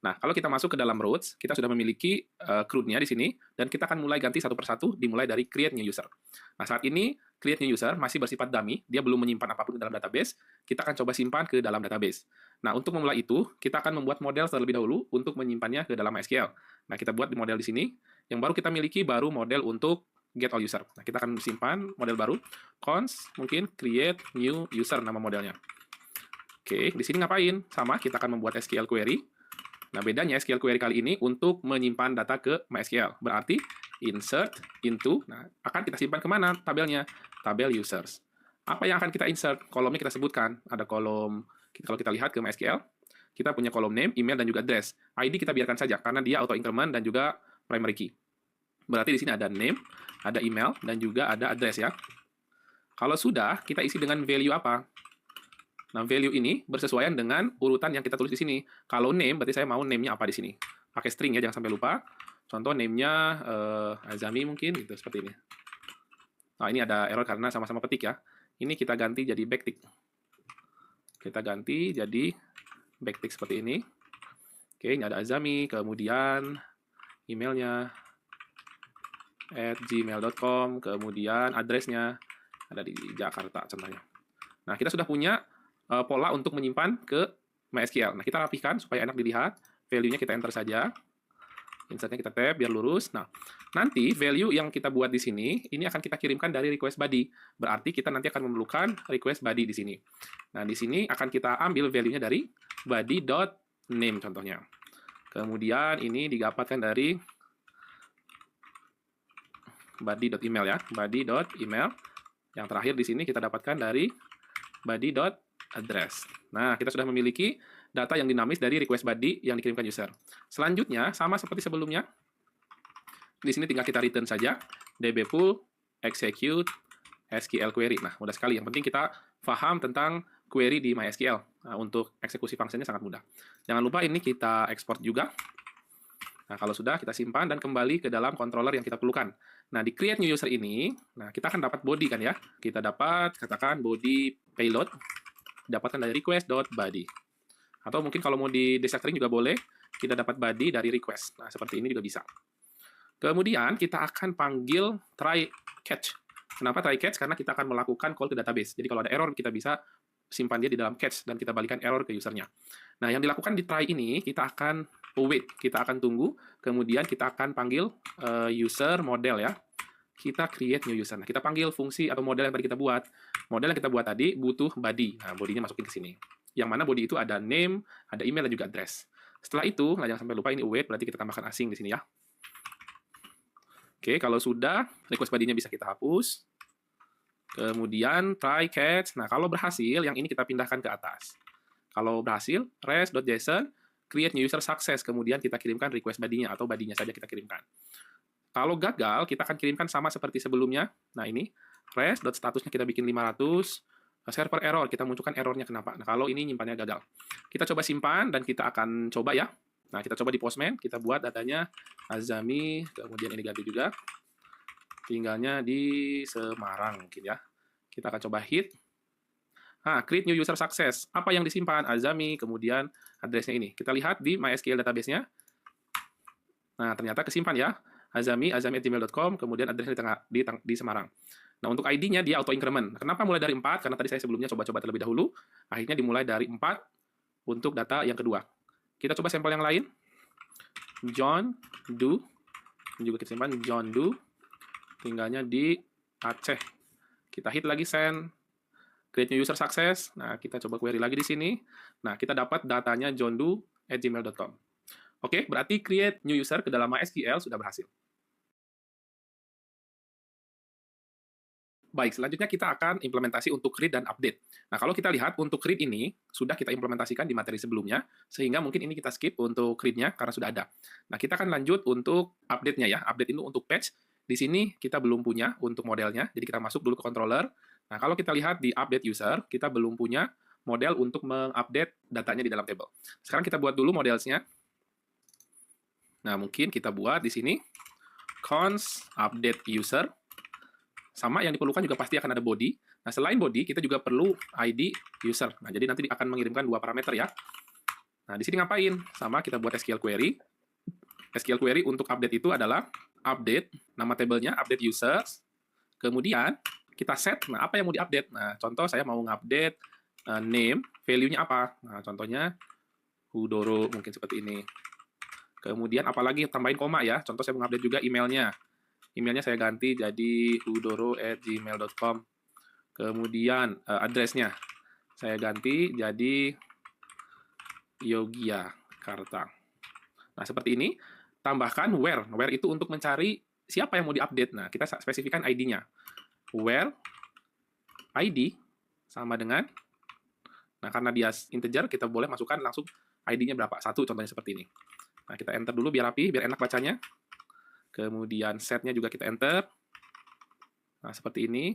Nah, kalau kita masuk ke dalam routes, kita sudah memiliki CRUD-nya di sini, dan kita akan mulai ganti satu persatu, dimulai dari create new user. Nah, saat ini, create new user masih bersifat dummy, dia belum menyimpan apapun di dalam database, kita akan coba simpan ke dalam database. Nah, untuk memulai itu, kita akan membuat model terlebih dahulu untuk menyimpannya ke dalam MySQL. Nah, kita buat di model di sini, yang baru kita miliki baru model untuk get all user. Nah, kita akan simpan model baru, const, mungkin create new user nama modelnya. Oke, di sini ngapain? Sama, kita akan membuat SQL query. Nah, bedanya SQL query kali ini untuk menyimpan data ke MySQL. Berarti insert into, nah, akan kita simpan kemana tabelnya? Tabel users. Apa yang akan kita insert? Kolomnya kita sebutkan. Ada kolom, kalau kita lihat ke MySQL, kita punya kolom name, email, dan juga address. ID kita biarkan saja, karena dia auto increment dan juga primary key. Berarti di sini ada name, ada email, dan juga ada address ya. Kalau sudah, kita isi dengan value apa? Nah, value ini bersesuaian dengan urutan yang kita tulis di sini. Kalau name, berarti saya mau name-nya apa di sini. Pakai string ya, jangan sampai lupa. Contoh name-nya Azami mungkin, gitu, seperti ini. Nah, ini ada error karena sama-sama petik ya. Ini kita ganti jadi backtick. Kita ganti jadi backtick seperti ini. Oke, ini ada Azami, kemudian emailnya @gmail.com, kemudian address-nya ada di Jakarta contohnya. Nah, kita sudah punya pola untuk menyimpan ke MySQL. Nah, kita rapihkan supaya enak dilihat. Value-nya kita enter saja. Insert-nya kita tab biar lurus. Nah, nanti value yang kita buat di sini, ini akan kita kirimkan dari request body. Berarti kita nanti akan memerlukan request body di sini. Nah, di sini akan kita ambil value-nya dari body.name contohnya. Kemudian ini didapatkan dari body.email ya. Body.email. Yang terakhir di sini kita dapatkan dari body.address. Nah, kita sudah memiliki data yang dinamis dari request body yang dikirimkan user. Selanjutnya, sama seperti sebelumnya, di sini tinggal kita return saja, dbpool, execute, SQL query. Nah, mudah sekali. Yang penting kita paham tentang query di MySQL. Nah, untuk eksekusi fungsinya sangat mudah. Jangan lupa ini kita ekspor juga. Nah, kalau sudah, kita simpan dan kembali ke dalam controller yang kita perlukan. Nah, di create new user ini, nah kita akan dapat body kan ya. Kita dapat, katakan body payload, dapatkan dari request.body. Atau mungkin kalau mau di desacring juga boleh, kita dapat body dari request. Nah, seperti ini juga bisa. Kemudian, kita akan panggil try catch. Kenapa try catch? Karena kita akan melakukan call ke database. Jadi kalau ada error, kita bisa simpan dia di dalam catch, dan kita balikan error ke usernya. Nah, yang dilakukan di try ini, kita akan wait, kita akan tunggu, kemudian kita akan panggil user model ya. Kita create new user. Nah, kita panggil fungsi atau model yang tadi kita buat. Model yang kita buat tadi butuh body. Nah, body-nya masukin ke sini. Yang mana body itu ada name, ada email, dan juga address. Setelah itu, nah jangan sampai lupa ini await, berarti kita tambahkan asing di sini ya. Oke, kalau sudah, request body-nya bisa kita hapus. Kemudian try catch. Nah, kalau berhasil, yang ini kita pindahkan ke atas. Kalau berhasil, res.json, create new user success. Kemudian kita kirimkan request body-nya atau body-nya saja kita kirimkan. Kalau gagal, kita akan kirimkan sama seperti sebelumnya. Nah, ini res.statusnya kita bikin 500. Server error, kita munculkan errornya kenapa. Nah, kalau ini nyimpannya gagal. Kita coba simpan dan kita akan coba ya. Nah, kita coba di Postman, kita buat datanya Azami, kemudian ini ganti juga. Tinggalnya di Semarang mungkin ya. Kita akan coba hit. Nah, create new user success. Apa yang disimpan? Azami, kemudian address-nya ini. Kita lihat di MySQL database-nya. Nah, ternyata kesimpan ya. azami@gmail.com, kemudian address-nya di Semarang. Nah, untuk ID-nya dia auto increment. Kenapa mulai dari 4? Karena tadi saya sebelumnya coba-coba terlebih dahulu. Akhirnya dimulai dari 4 untuk data yang kedua. Kita coba sampel yang lain. John Doe. Ini juga kita simpan John Doe. Tinggalnya di Aceh. Kita hit lagi send. Create new user success. Nah, kita coba query lagi di sini. Nah, kita dapat datanya johndoe@gmail.com. Oke, berarti create new user ke dalam MySQL sudah berhasil. Baik, selanjutnya kita akan implementasi untuk read dan update. Nah, kalau kita lihat untuk read ini, sudah kita implementasikan di materi sebelumnya, sehingga mungkin ini kita skip untuk read-nya karena sudah ada. Nah, kita akan lanjut untuk update-nya ya. Update itu untuk patch. Di sini kita belum punya untuk modelnya, jadi kita masuk dulu ke controller. Nah, kalau kita lihat di update user, kita belum punya model untuk mengupdate datanya di dalam table. Sekarang kita buat dulu modelsnya. Nah, mungkin kita buat di sini const update user. Sama yang diperlukan juga pasti akan ada body. Nah, selain body, kita juga perlu ID user. Nah, jadi nanti akan mengirimkan dua parameter ya. Nah, di sini ngapain? Sama kita buat SQL query. SQL query untuk update itu adalah update, nama tabelnya update users. Kemudian kita set, nah apa yang mau diupdate? Nah, contoh saya mau ngupdate name, value-nya apa? Nah, contohnya Hudoro, mungkin seperti ini. Kemudian apalagi tambahin koma ya. Contoh saya mau ngupdate juga emailnya. Emailnya saya ganti jadi hudoro@gmail.com. Kemudian address-nya saya ganti jadi Yogyakarta. Nah, seperti ini. Tambahkan where. Where itu untuk mencari siapa yang mau diupdate. Nah, kita spesifikan ID-nya. Where ID sama dengan, nah karena dia integer, kita boleh masukkan langsung ID-nya berapa. 1 contohnya seperti ini. Nah, kita enter dulu biar rapi, biar enak bacanya. Kemudian set-nya juga kita enter. Nah, seperti ini.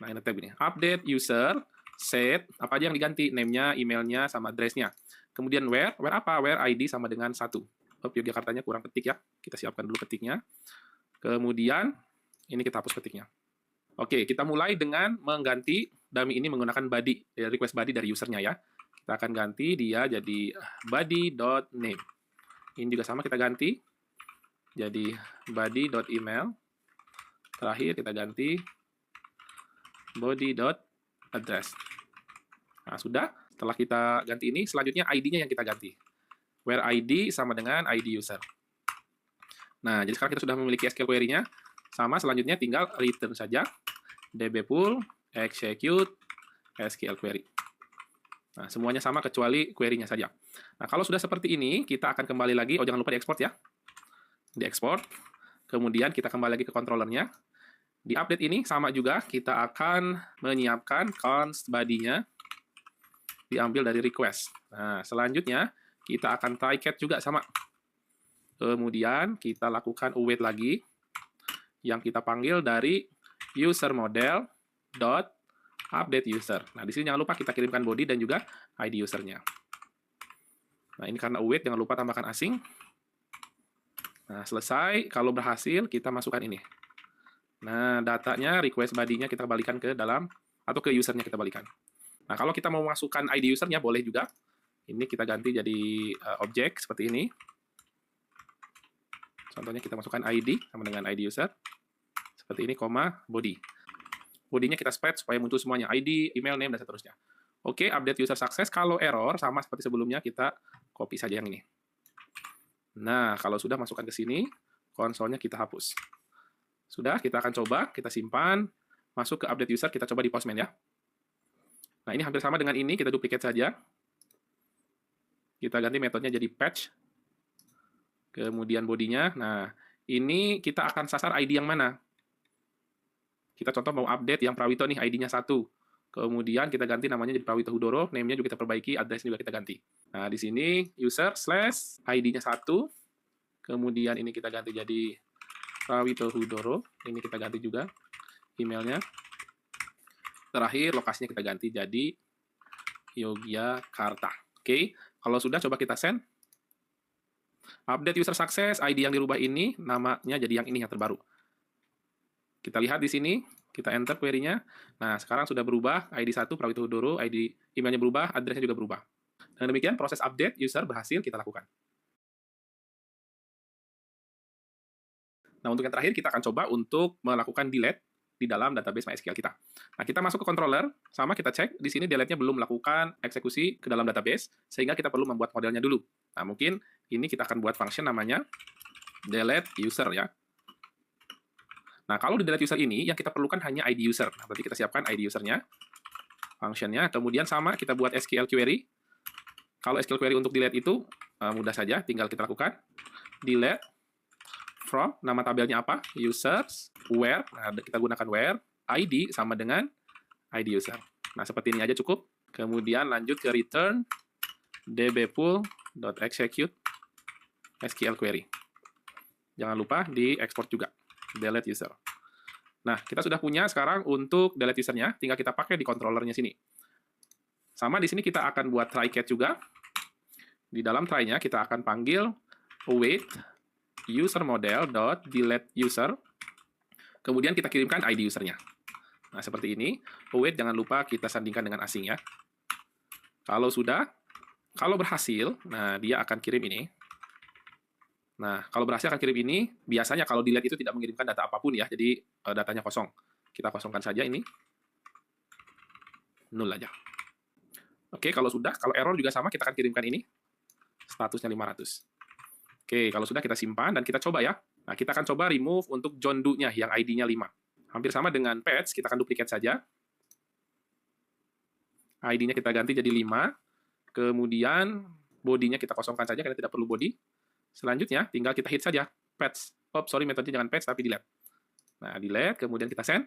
Nah, ini tab ini. Update user, set, apa aja yang diganti? Name-nya, email-nya, sama address-nya. Kemudian where apa? Where ID sama dengan 1. Yogyakartanya kurang ketik ya. Kita siapkan dulu ketiknya. Kemudian, ini kita hapus ketiknya. Oke, kita mulai dengan mengganti dummy ini menggunakan body, request body dari usernya ya. Kita akan ganti dia jadi body.name. Ini juga sama kita ganti. Jadi body.email. Terakhir kita ganti body.address. Nah, sudah. Setelah kita ganti ini, selanjutnya ID-nya yang kita ganti. Where ID sama dengan ID user. Nah, jadi sekarang kita sudah memiliki SQL query-nya. Sama, selanjutnya tinggal return saja. dbpool, execute, SQL query. Nah, semuanya sama kecuali query-nya saja. Nah, kalau sudah seperti ini, kita akan kembali lagi. Oh, jangan lupa diekspor ya. Diekspor. Kemudian kita kembali lagi ke controllernya. Di update ini sama juga, kita akan menyiapkan const body-nya diambil dari request. Nah, selanjutnya kita akan try catch juga sama. Kemudian kita lakukan await lagi yang kita panggil dari user model dot update user. Nah, di sini jangan lupa kita kirimkan body dan juga ID usernya. Nah, ini karena await, jangan lupa tambahkan asing. Nah, selesai. Kalau berhasil, kita masukkan ini. Nah, datanya, request body-nya kita balikan ke dalam, atau ke usernya kita balikan. Nah, kalau kita mau masukkan ID usernya, boleh juga. Ini kita ganti jadi objek seperti ini. Contohnya kita masukkan ID sama dengan ID user. Seperti ini, koma, body. Body-nya kita spread supaya muncul semuanya. ID, email, name, dan seterusnya. Oke, update user sukses. Kalau error, sama seperti sebelumnya, kita copy saja yang ini. Nah, kalau sudah masukkan ke sini, konsolnya kita hapus. Sudah, kita akan coba, kita simpan, masuk ke update user, kita coba di Postman ya. Nah, ini hampir sama dengan ini, kita duplicate saja. Kita ganti metodenya jadi patch. Kemudian bodinya. Nah, ini kita akan sasar ID yang mana? Kita contoh mau update yang Prawito nih, ID-nya 1. Kemudian kita ganti namanya jadi Prawito Hudoro, name-nya juga kita perbaiki, address juga kita ganti. Nah, di sini user slash ID-nya 1. Kemudian ini kita ganti jadi Prawito Hudoro. Ini kita ganti juga emailnya. Terakhir, lokasinya kita ganti jadi Yogyakarta. Oke, kalau sudah coba kita send. Update user sukses, ID yang dirubah ini, namanya jadi yang ini yang terbaru. Kita lihat di sini, kita enter query-nya. Nah, sekarang sudah berubah, ID 1, Prawito Hudoro, ID emailnya berubah, address-nya juga berubah. Dan demikian, proses update user berhasil kita lakukan. Nah, untuk yang terakhir, kita akan coba untuk melakukan delete di dalam database MySQL kita. Nah, kita masuk ke controller, sama kita cek, di sini delete-nya belum melakukan eksekusi ke dalam database, sehingga kita perlu membuat modelnya dulu. Nah, mungkin ini kita akan buat function namanya delete user ya. Nah, kalau di delete user ini, yang kita perlukan hanya ID user. Nah, berarti kita siapkan ID usernya, function-nya, kemudian sama kita buat SQL query. Kalau SQL query untuk delete itu mudah saja, tinggal kita lakukan delete from, nama tabelnya apa? Users, where, nah kita gunakan where, ID sama dengan ID user. Nah, seperti ini aja cukup. Kemudian lanjut ke return dbpool.execute SQL query. Jangan lupa diekspor juga, delete user. Nah, kita sudah punya sekarang untuk delete usernya, tinggal kita pakai di controllernya sini. Sama di sini kita akan buat try catch juga. Di dalam try-nya kita akan panggil await user model.delete user. Kemudian kita kirimkan ID usernya. Nah, seperti ini. Await jangan lupa kita sandingkan dengan asing ya. Kalau sudah, kalau berhasil, nah dia akan kirim ini. Nah, kalau berhasil akan kirim ini. Biasanya kalau delete itu tidak mengirimkan data apapun ya, jadi datanya kosong. Kita kosongkan saja ini. 0 aja. Oke, kalau sudah, kalau error juga sama, kita akan kirimkan ini. Statusnya 500. Oke, kalau sudah kita simpan dan kita coba ya. Nah, kita akan coba remove untuk John Doe-nya yang ID-nya 5. Hampir sama dengan patch, kita akan duplicate saja. ID-nya kita ganti jadi 5. Kemudian body-nya kita kosongkan saja karena tidak perlu body. Selanjutnya tinggal kita hit saja patch. Metodenya jangan patch tapi delete. Nah, delete, kemudian kita send.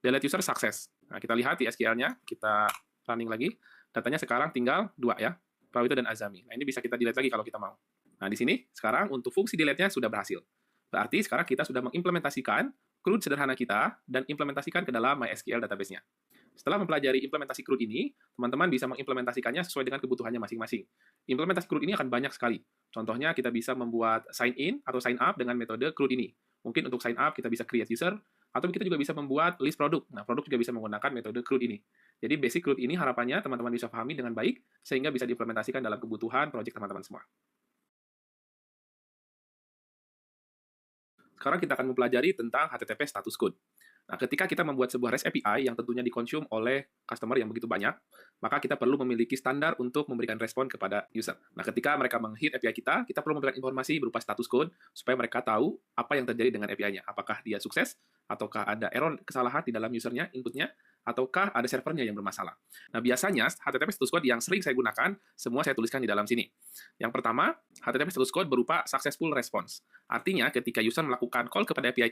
Delete user success. Nah, kita lihat di SQL-nya, kita running lagi. Datanya sekarang tinggal 2 ya, Prawito dan Azami. Nah, ini bisa kita delete lagi kalau kita mau. Nah, di sini sekarang untuk fungsi delete-nya sudah berhasil. Berarti sekarang kita sudah mengimplementasikan CRUD sederhana kita dan implementasikan ke dalam MySQL database-nya. Setelah mempelajari implementasi CRUD ini, teman-teman bisa mengimplementasikannya sesuai dengan kebutuhannya masing-masing. Implementasi CRUD ini akan banyak sekali. Contohnya kita bisa membuat sign in atau sign up dengan metode CRUD ini. Mungkin untuk sign up kita bisa create user, atau kita juga bisa membuat list produk. Nah, produk juga bisa menggunakan metode CRUD ini. Jadi basic CRUD ini harapannya teman-teman bisa pahami dengan baik, sehingga bisa diimplementasikan dalam kebutuhan proyek teman-teman semua. Sekarang kita akan mempelajari tentang HTTP status code. Nah, ketika kita membuat sebuah REST API yang tentunya dikonsum oleh customer yang begitu banyak, maka kita perlu memiliki standar untuk memberikan respon kepada user. Nah, ketika mereka menghit API kita perlu memberikan informasi berupa status code supaya mereka tahu apa yang terjadi dengan API-nya. Apakah dia sukses, ataukah ada error kesalahan di dalam usernya, inputnya, ataukah ada servernya yang bermasalah. Nah, biasanya HTTP status code yang sering saya gunakan, semua saya tuliskan di dalam sini. Yang pertama, HTTP status code berupa successful response. Artinya, ketika user melakukan call kepada API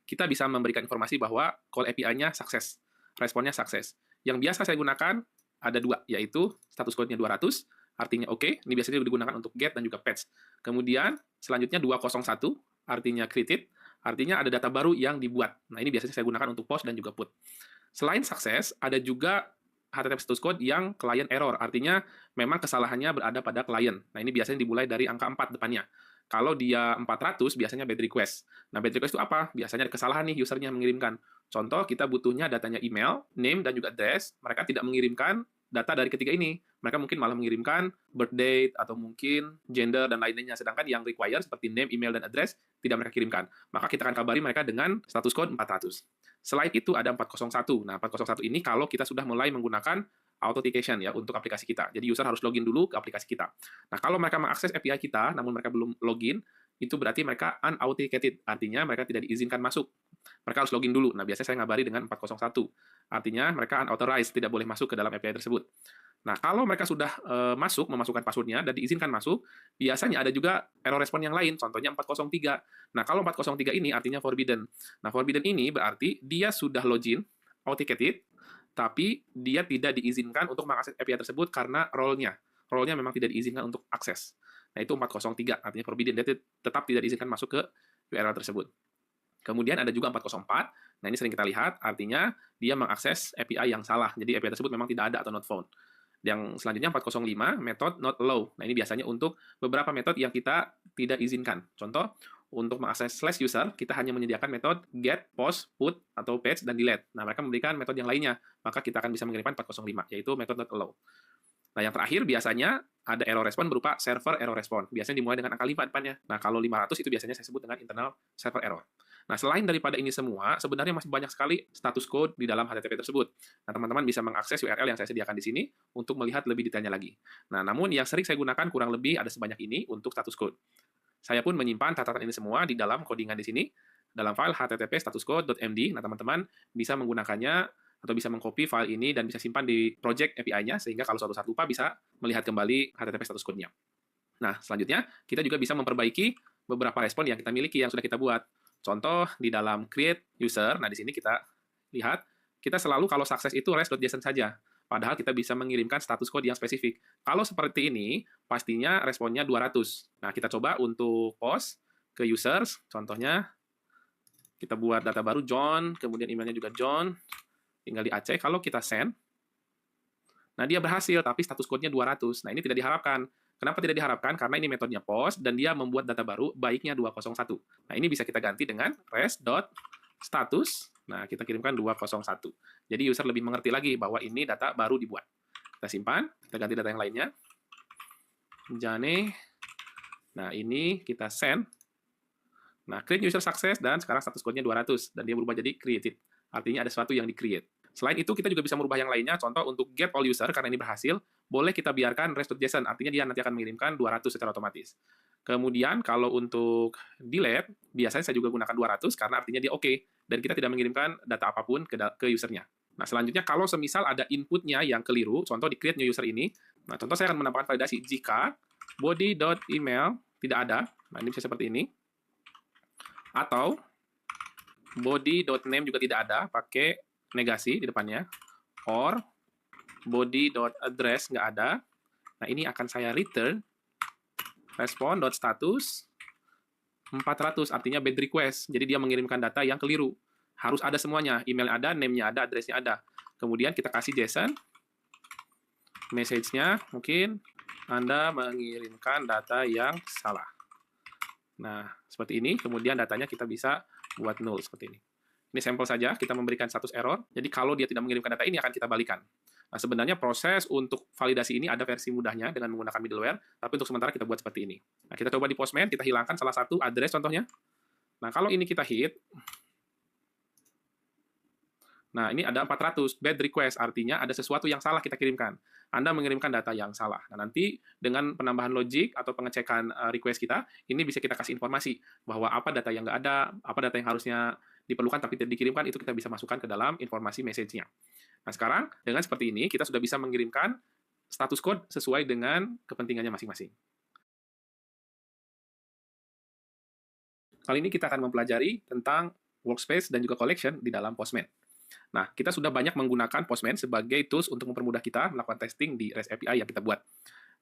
kita bisa memberikan informasi bahwa call API-nya sukses, responnya sukses. Yang biasa saya gunakan ada 2, yaitu status code-nya 200, artinya oke, ini biasanya digunakan untuk get dan juga patch. Kemudian, selanjutnya 201, artinya created, artinya ada data baru yang dibuat. Nah, ini biasanya saya gunakan untuk post dan juga put. Selain sukses, ada juga HTTP status code yang client error, artinya memang kesalahannya berada pada klien. Nah, ini biasanya dimulai dari angka 4 depannya. Kalau dia 400, biasanya bad request. Nah, bad request itu apa? Biasanya ada kesalahan nih usernya mengirimkan. Contoh, kita butuhnya datanya email, name, dan juga address. Mereka tidak mengirimkan data dari ketiga ini. Mereka mungkin malah mengirimkan birth date, atau mungkin gender, dan lain-lainnya. Sedangkan yang require seperti name, email, dan address tidak mereka kirimkan. Maka kita akan kabari mereka dengan status code 400. Selain itu ada 401. Nah, 401 ini kalau kita sudah mulai menggunakan authentication ya untuk aplikasi kita. Jadi user harus login dulu ke aplikasi kita. Nah, kalau mereka mengakses API kita namun mereka belum login, itu berarti mereka unauthenticated. Artinya mereka tidak diizinkan masuk. Mereka harus login dulu. Nah, biasanya saya ngabari dengan 401. Artinya mereka unauthorized, tidak boleh masuk ke dalam API tersebut. Nah, kalau mereka sudah memasukkan passwordnya dan diizinkan masuk, biasanya ada juga error respon yang lain, contohnya 403. Nah, kalau 403 ini artinya forbidden. Nah, forbidden ini berarti dia sudah login, authenticated, tapi dia tidak diizinkan untuk mengakses API tersebut karena role-nya. Role-nya memang tidak diizinkan untuk akses. Nah, itu 403, artinya forbidden. Dia tetap tidak diizinkan masuk ke URL tersebut. Kemudian ada juga 404. Nah, ini sering kita lihat, artinya dia mengakses API yang salah. Jadi API tersebut memang tidak ada atau not found. Yang selanjutnya 405, method not allow. Nah, ini biasanya untuk beberapa metode yang kita tidak izinkan. Contoh, untuk mengakses slash user, kita hanya menyediakan metode get, post, put, atau patch, dan delete. Nah, mereka memberikan metode yang lainnya. Maka kita akan bisa mengirimkan 405, yaitu method not allow. Nah, yang terakhir biasanya ada error respon berupa server error respon. Biasanya dimulai dengan angka 5 depannya. Nah, kalau 500 itu biasanya saya sebut dengan internal server error. Nah, selain daripada ini semua, sebenarnya masih banyak sekali status code di dalam HTTP tersebut. Nah, teman-teman bisa mengakses URL yang saya sediakan di sini untuk melihat lebih detailnya lagi. Nah, namun yang sering saya gunakan kurang lebih ada sebanyak ini untuk status code. Saya pun menyimpan catatan ini semua di dalam codingan di sini, dalam file http statuscode.md. Nah, teman-teman bisa menggunakannya atau bisa mengcopy file ini dan bisa simpan di project API-nya, sehingga kalau suatu saat lupa bisa melihat kembali HTTP status code-nya. Nah, selanjutnya kita juga bisa memperbaiki beberapa respon yang kita miliki, yang sudah kita buat. Contoh, di dalam create user, nah di sini kita lihat, kita selalu kalau sukses itu res.json saja. Padahal kita bisa mengirimkan status code yang spesifik. Kalau seperti ini, pastinya responnya 200. Nah, kita coba untuk post ke users. Contohnya, kita buat data baru John, kemudian emailnya juga John, tinggal diacek. Kalau kita send, nah dia berhasil, tapi status code-nya 200. Nah, ini tidak diharapkan. Kenapa tidak diharapkan? Karena ini metodenya post, dan dia membuat data baru, baiknya 201. Nah, ini bisa kita ganti dengan res.status. Nah, kita kirimkan 201. Jadi user lebih mengerti lagi bahwa ini data baru dibuat. Kita simpan, kita ganti data yang lainnya. Jane. Nah, ini kita send. Nah, create user success, dan sekarang status code-nya 200. Dan dia berubah jadi created. Artinya ada sesuatu yang di-create. Selain itu, kita juga bisa merubah yang lainnya. Contoh, untuk get all user, karena ini berhasil, boleh kita biarkan res.json. Artinya dia nanti akan mengirimkan 200 secara otomatis. Kemudian, kalau untuk delete, biasanya saya juga gunakan 200, karena artinya dia oke. Dan kita tidak mengirimkan data apapun ke usernya. Nah, selanjutnya, kalau semisal ada inputnya yang keliru, contoh di create new user ini, nah, contoh saya akan menambahkan validasi jika body.email tidak ada, nah ini bisa seperti ini, atau body.name juga tidak ada, pakai negasi di depannya, or body.address nggak ada, nah ini akan saya return respond.status 400, artinya bad request. Jadi dia mengirimkan data yang keliru. Harus ada semuanya. Email ada, name-nya ada, address-nya ada. Kemudian kita kasih JSON. Message-nya mungkin Anda mengirimkan data yang salah. Nah, seperti ini. Kemudian datanya kita bisa buat null seperti ini. Ini sampel saja, kita memberikan status error. Jadi kalau dia tidak mengirimkan data ini akan kita balikan. Nah, sebenarnya proses untuk validasi ini ada versi mudahnya dengan menggunakan middleware, tapi untuk sementara kita buat seperti ini. Nah, kita coba di Postman, kita hilangkan salah satu address contohnya. Nah, kalau ini kita hit, nah ini ada 400, bad request, artinya ada sesuatu yang salah kita kirimkan. Anda mengirimkan data yang salah. Nah, nanti dengan penambahan logic atau pengecekan request kita, ini bisa kita kasih informasi bahwa apa data yang nggak ada, apa data yang harusnya diperlukan tapi tidak dikirimkan, itu kita bisa masukkan ke dalam informasi message-nya. Nah, sekarang dengan seperti ini, kita sudah bisa mengirimkan status code sesuai dengan kepentingannya masing-masing. Kali ini kita akan mempelajari tentang workspace dan juga collection di dalam Postman. Nah, kita sudah banyak menggunakan Postman sebagai tools untuk mempermudah kita melakukan testing di REST API yang kita buat.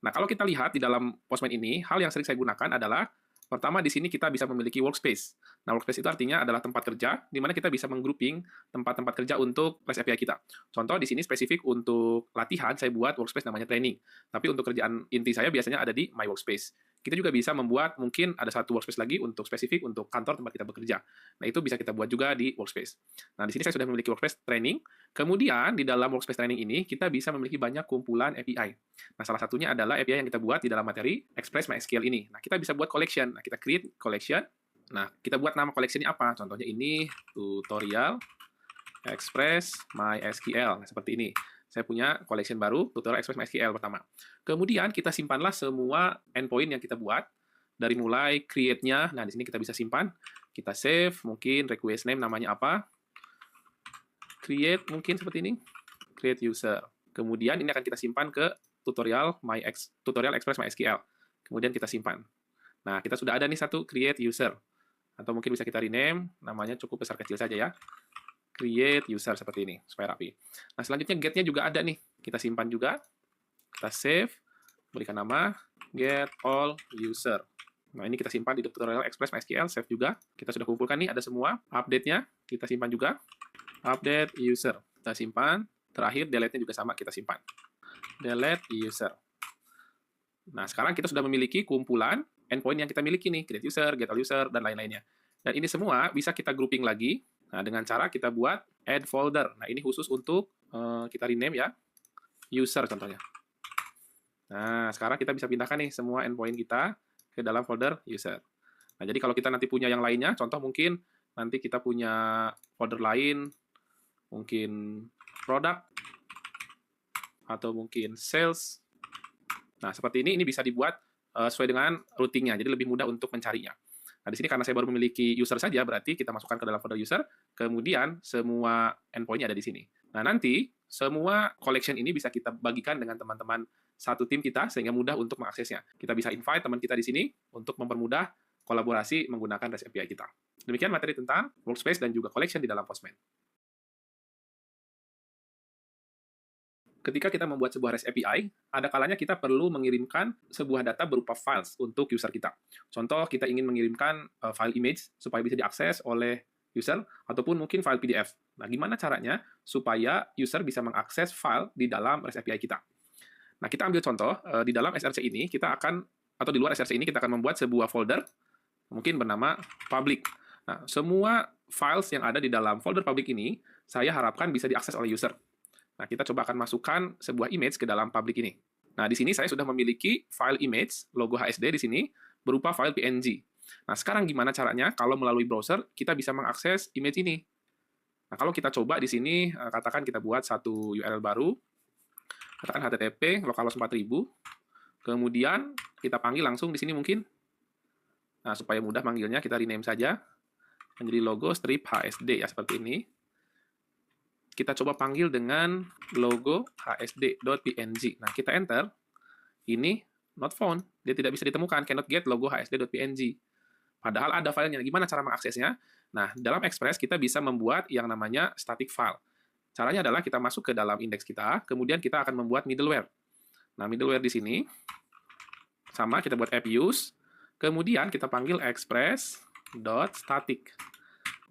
Nah, kalau kita lihat di dalam Postman ini, hal yang sering saya gunakan adalah pertama, di sini kita bisa memiliki workspace. Nah, workspace itu artinya adalah tempat kerja, di mana kita bisa menggrouping tempat-tempat kerja untuk REST API kita. Contoh, di sini spesifik untuk latihan, saya buat workspace namanya training. Tapi untuk kerjaan inti saya biasanya ada di my workspace. Kita juga bisa membuat, mungkin ada satu workspace lagi untuk spesifik untuk kantor tempat kita bekerja. Nah, itu bisa kita buat juga di workspace. Nah, di sini saya sudah memiliki workspace training. Kemudian, di dalam workspace training ini, kita bisa memiliki banyak kumpulan API. Nah, salah satunya adalah API yang kita buat di dalam materi Express MySQL ini. Nah, kita bisa buat collection. Nah, kita create collection. Nah, kita buat nama collection-nya apa? Contohnya ini, tutorial Express MySQL. Nah, seperti ini. Saya punya collection baru, tutorial Express MySQL pertama. Kemudian, kita simpanlah semua endpoint yang kita buat. Dari mulai create-nya, nah di sini kita bisa simpan. Kita save, mungkin request name namanya apa. Create, mungkin seperti ini. Create user. Kemudian, ini akan kita simpan ke tutorial Express MySQL. Kemudian kita simpan. Nah, kita sudah ada nih satu create user. Atau mungkin bisa kita rename, namanya cukup besar kecil saja ya. Create user seperti ini, supaya rapi. Nah, selanjutnya get-nya juga ada nih. Kita simpan juga. Kita save, berikan nama get all user. Nah, ini kita simpan di tutorial Express MySQL, save juga. Kita sudah kumpulkan nih, ada semua. Update-nya, kita simpan juga. Update user, kita simpan. Terakhir, delete-nya juga sama, kita simpan. Delete user. Nah, sekarang kita sudah memiliki kumpulan endpoint yang kita miliki nih, create user, get all user, dan lain-lainnya. Dan ini semua bisa kita grouping lagi. Nah, dengan cara kita buat add folder. Nah, ini khusus untuk kita rename ya, user contohnya. Nah, sekarang kita bisa pindahkan nih semua endpoint kita ke dalam folder user. Nah, jadi kalau kita nanti punya yang lainnya, contoh mungkin nanti kita punya folder lain, mungkin product, atau mungkin sales. Nah, seperti ini bisa dibuat sesuai dengan routingnya, jadi lebih mudah untuk mencarinya. Nah, di sini karena saya baru memiliki user saja, berarti kita masukkan ke dalam folder user, kemudian semua endpoint-nya ada di sini. Nah, nanti semua collection ini bisa kita bagikan dengan teman-teman satu tim kita, sehingga mudah untuk mengaksesnya. Kita bisa invite teman kita di sini untuk mempermudah kolaborasi menggunakan REST API kita. Demikian materi tentang workspace dan juga collection di dalam Postman. ketika kita membuat sebuah REST API, ada kalanya kita perlu mengirimkan sebuah data berupa files untuk user kita. Contoh, kita ingin mengirimkan file image supaya bisa diakses oleh user, ataupun mungkin file PDF. Nah, gimana caranya supaya user bisa mengakses file di dalam REST API kita? Nah, kita ambil contoh, di dalam SRC ini, atau di luar SRC ini, kita akan membuat sebuah folder, mungkin bernama public. Nah, semua files yang ada di dalam folder public ini, saya harapkan bisa diakses oleh user. Nah, kita coba akan masukkan sebuah image ke dalam public ini. Nah, di sini saya sudah memiliki file image, logo HSD di sini, berupa file PNG. Nah, sekarang gimana caranya kalau melalui browser kita bisa mengakses image ini? Nah, kalau kita coba di sini, katakan kita buat satu URL baru, katakan http localhost 4000, kemudian kita panggil langsung di sini mungkin. Nah, supaya mudah manggilnya, kita rename saja menjadi logo strip HSD, ya, seperti ini. Kita coba panggil dengan logo hsd.png. Nah, kita enter. Ini not found. Dia tidak bisa ditemukan. Cannot get logo hsd.png. Padahal ada filenya. Gimana cara mengaksesnya? Nah, dalam Express kita bisa membuat yang namanya static file. Caranya adalah kita masuk ke dalam indeks kita, kemudian kita akan membuat middleware. Nah, middleware di sini, sama kita buat app use, kemudian kita panggil express.static.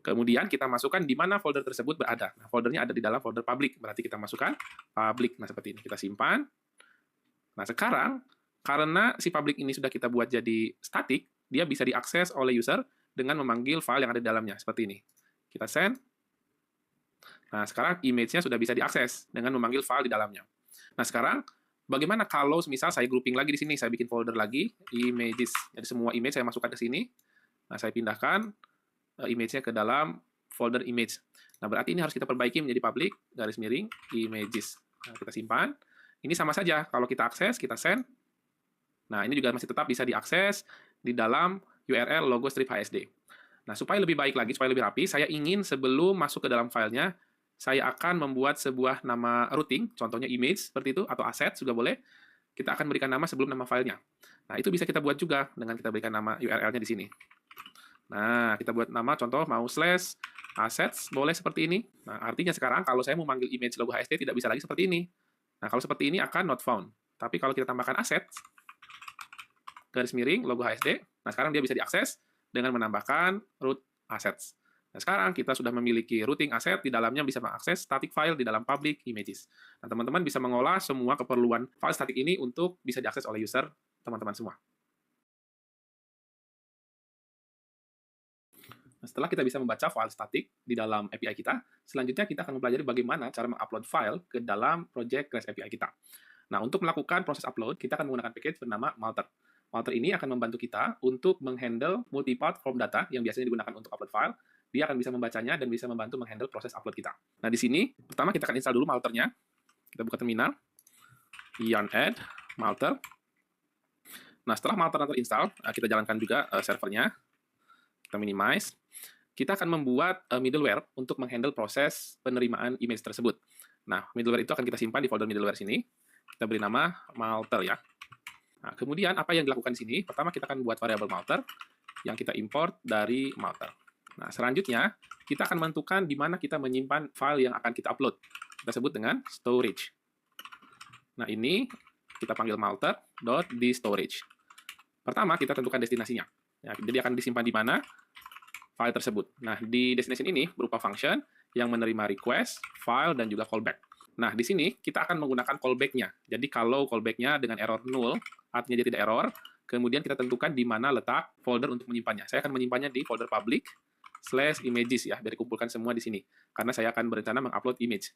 Kemudian kita masukkan di mana folder tersebut berada. Nah, foldernya ada di dalam folder public. Berarti kita masukkan public. Nah, seperti ini. Kita simpan. Nah, sekarang, karena si public ini sudah kita buat jadi static, dia bisa diakses oleh user dengan memanggil file yang ada di dalamnya. Seperti ini. Kita send. Nah, sekarang image-nya sudah bisa diakses dengan memanggil file di dalamnya. Nah, sekarang, bagaimana kalau misal saya grouping lagi di sini, saya bikin folder lagi, images. Jadi semua image saya masukkan ke sini. Nah, saya pindahkan image-nya ke dalam folder image. Nah, berarti ini harus kita perbaiki menjadi public, garis miring, images. Nah, kita simpan. Ini sama saja, kalau kita akses, kita send. Nah, ini juga masih tetap bisa diakses di dalam URL logo strip HSD. Nah, supaya lebih baik lagi, supaya lebih rapi, saya ingin sebelum masuk ke dalam filenya, saya akan membuat sebuah nama routing, contohnya image, seperti itu, atau asset, juga boleh. Kita akan berikan nama sebelum nama filenya. Nah, itu bisa kita buat juga dengan kita berikan nama URL-nya di sini. Nah, kita buat nama contoh mau slash assets, boleh seperti ini. Nah, artinya sekarang kalau saya mau manggil image logo HSD tidak bisa lagi seperti ini. Nah, kalau seperti ini akan not found. Tapi kalau kita tambahkan assets, garis miring, logo HSD, nah sekarang dia bisa diakses dengan menambahkan root assets. Nah, sekarang kita sudah memiliki routing asset, di dalamnya bisa mengakses static file di dalam public images. Nah, teman-teman bisa mengolah semua keperluan file static ini untuk bisa diakses oleh user, teman-teman semua. Setelah kita bisa membaca file statik di dalam API kita, selanjutnya kita akan mempelajari bagaimana cara mengupload file ke dalam project REST API kita. Nah, untuk melakukan proses upload, kita akan menggunakan package bernama Malter. Malter ini akan membantu kita untuk menghandle multi-path form data yang biasanya digunakan untuk upload file. Dia akan bisa membacanya dan bisa membantu menghandle proses upload kita. Nah, di sini, pertama kita akan install dulu Malternya. Kita buka terminal, yarn add, Malter. Nah, setelah Malter terinstall, kita jalankan juga servernya. Kita minimize. Kita akan membuat middleware untuk menghandle proses penerimaan image tersebut. Nah, middleware itu akan kita simpan di folder middleware sini. Kita beri nama Malter ya. Nah, kemudian apa yang dilakukan di sini? Pertama kita akan buat variabel Malter yang kita import dari Malter. Nah, selanjutnya kita akan menentukan di mana kita menyimpan file yang akan kita upload. Kita sebut dengan storage. Nah, ini kita panggil malter.thestorage. Pertama kita tentukan destinasinya. Ya, jadi akan disimpan di mana file tersebut. Nah, di destination ini berupa function yang menerima request, file, dan juga callback. Nah, di sini kita akan menggunakan callback-nya. Jadi kalau callback-nya dengan error null, artinya dia tidak error, kemudian kita tentukan di mana letak folder untuk menyimpannya. Saya akan menyimpannya di folder public /images ya, biar dikumpulkan semua di sini. Karena saya akan berencana mengupload image.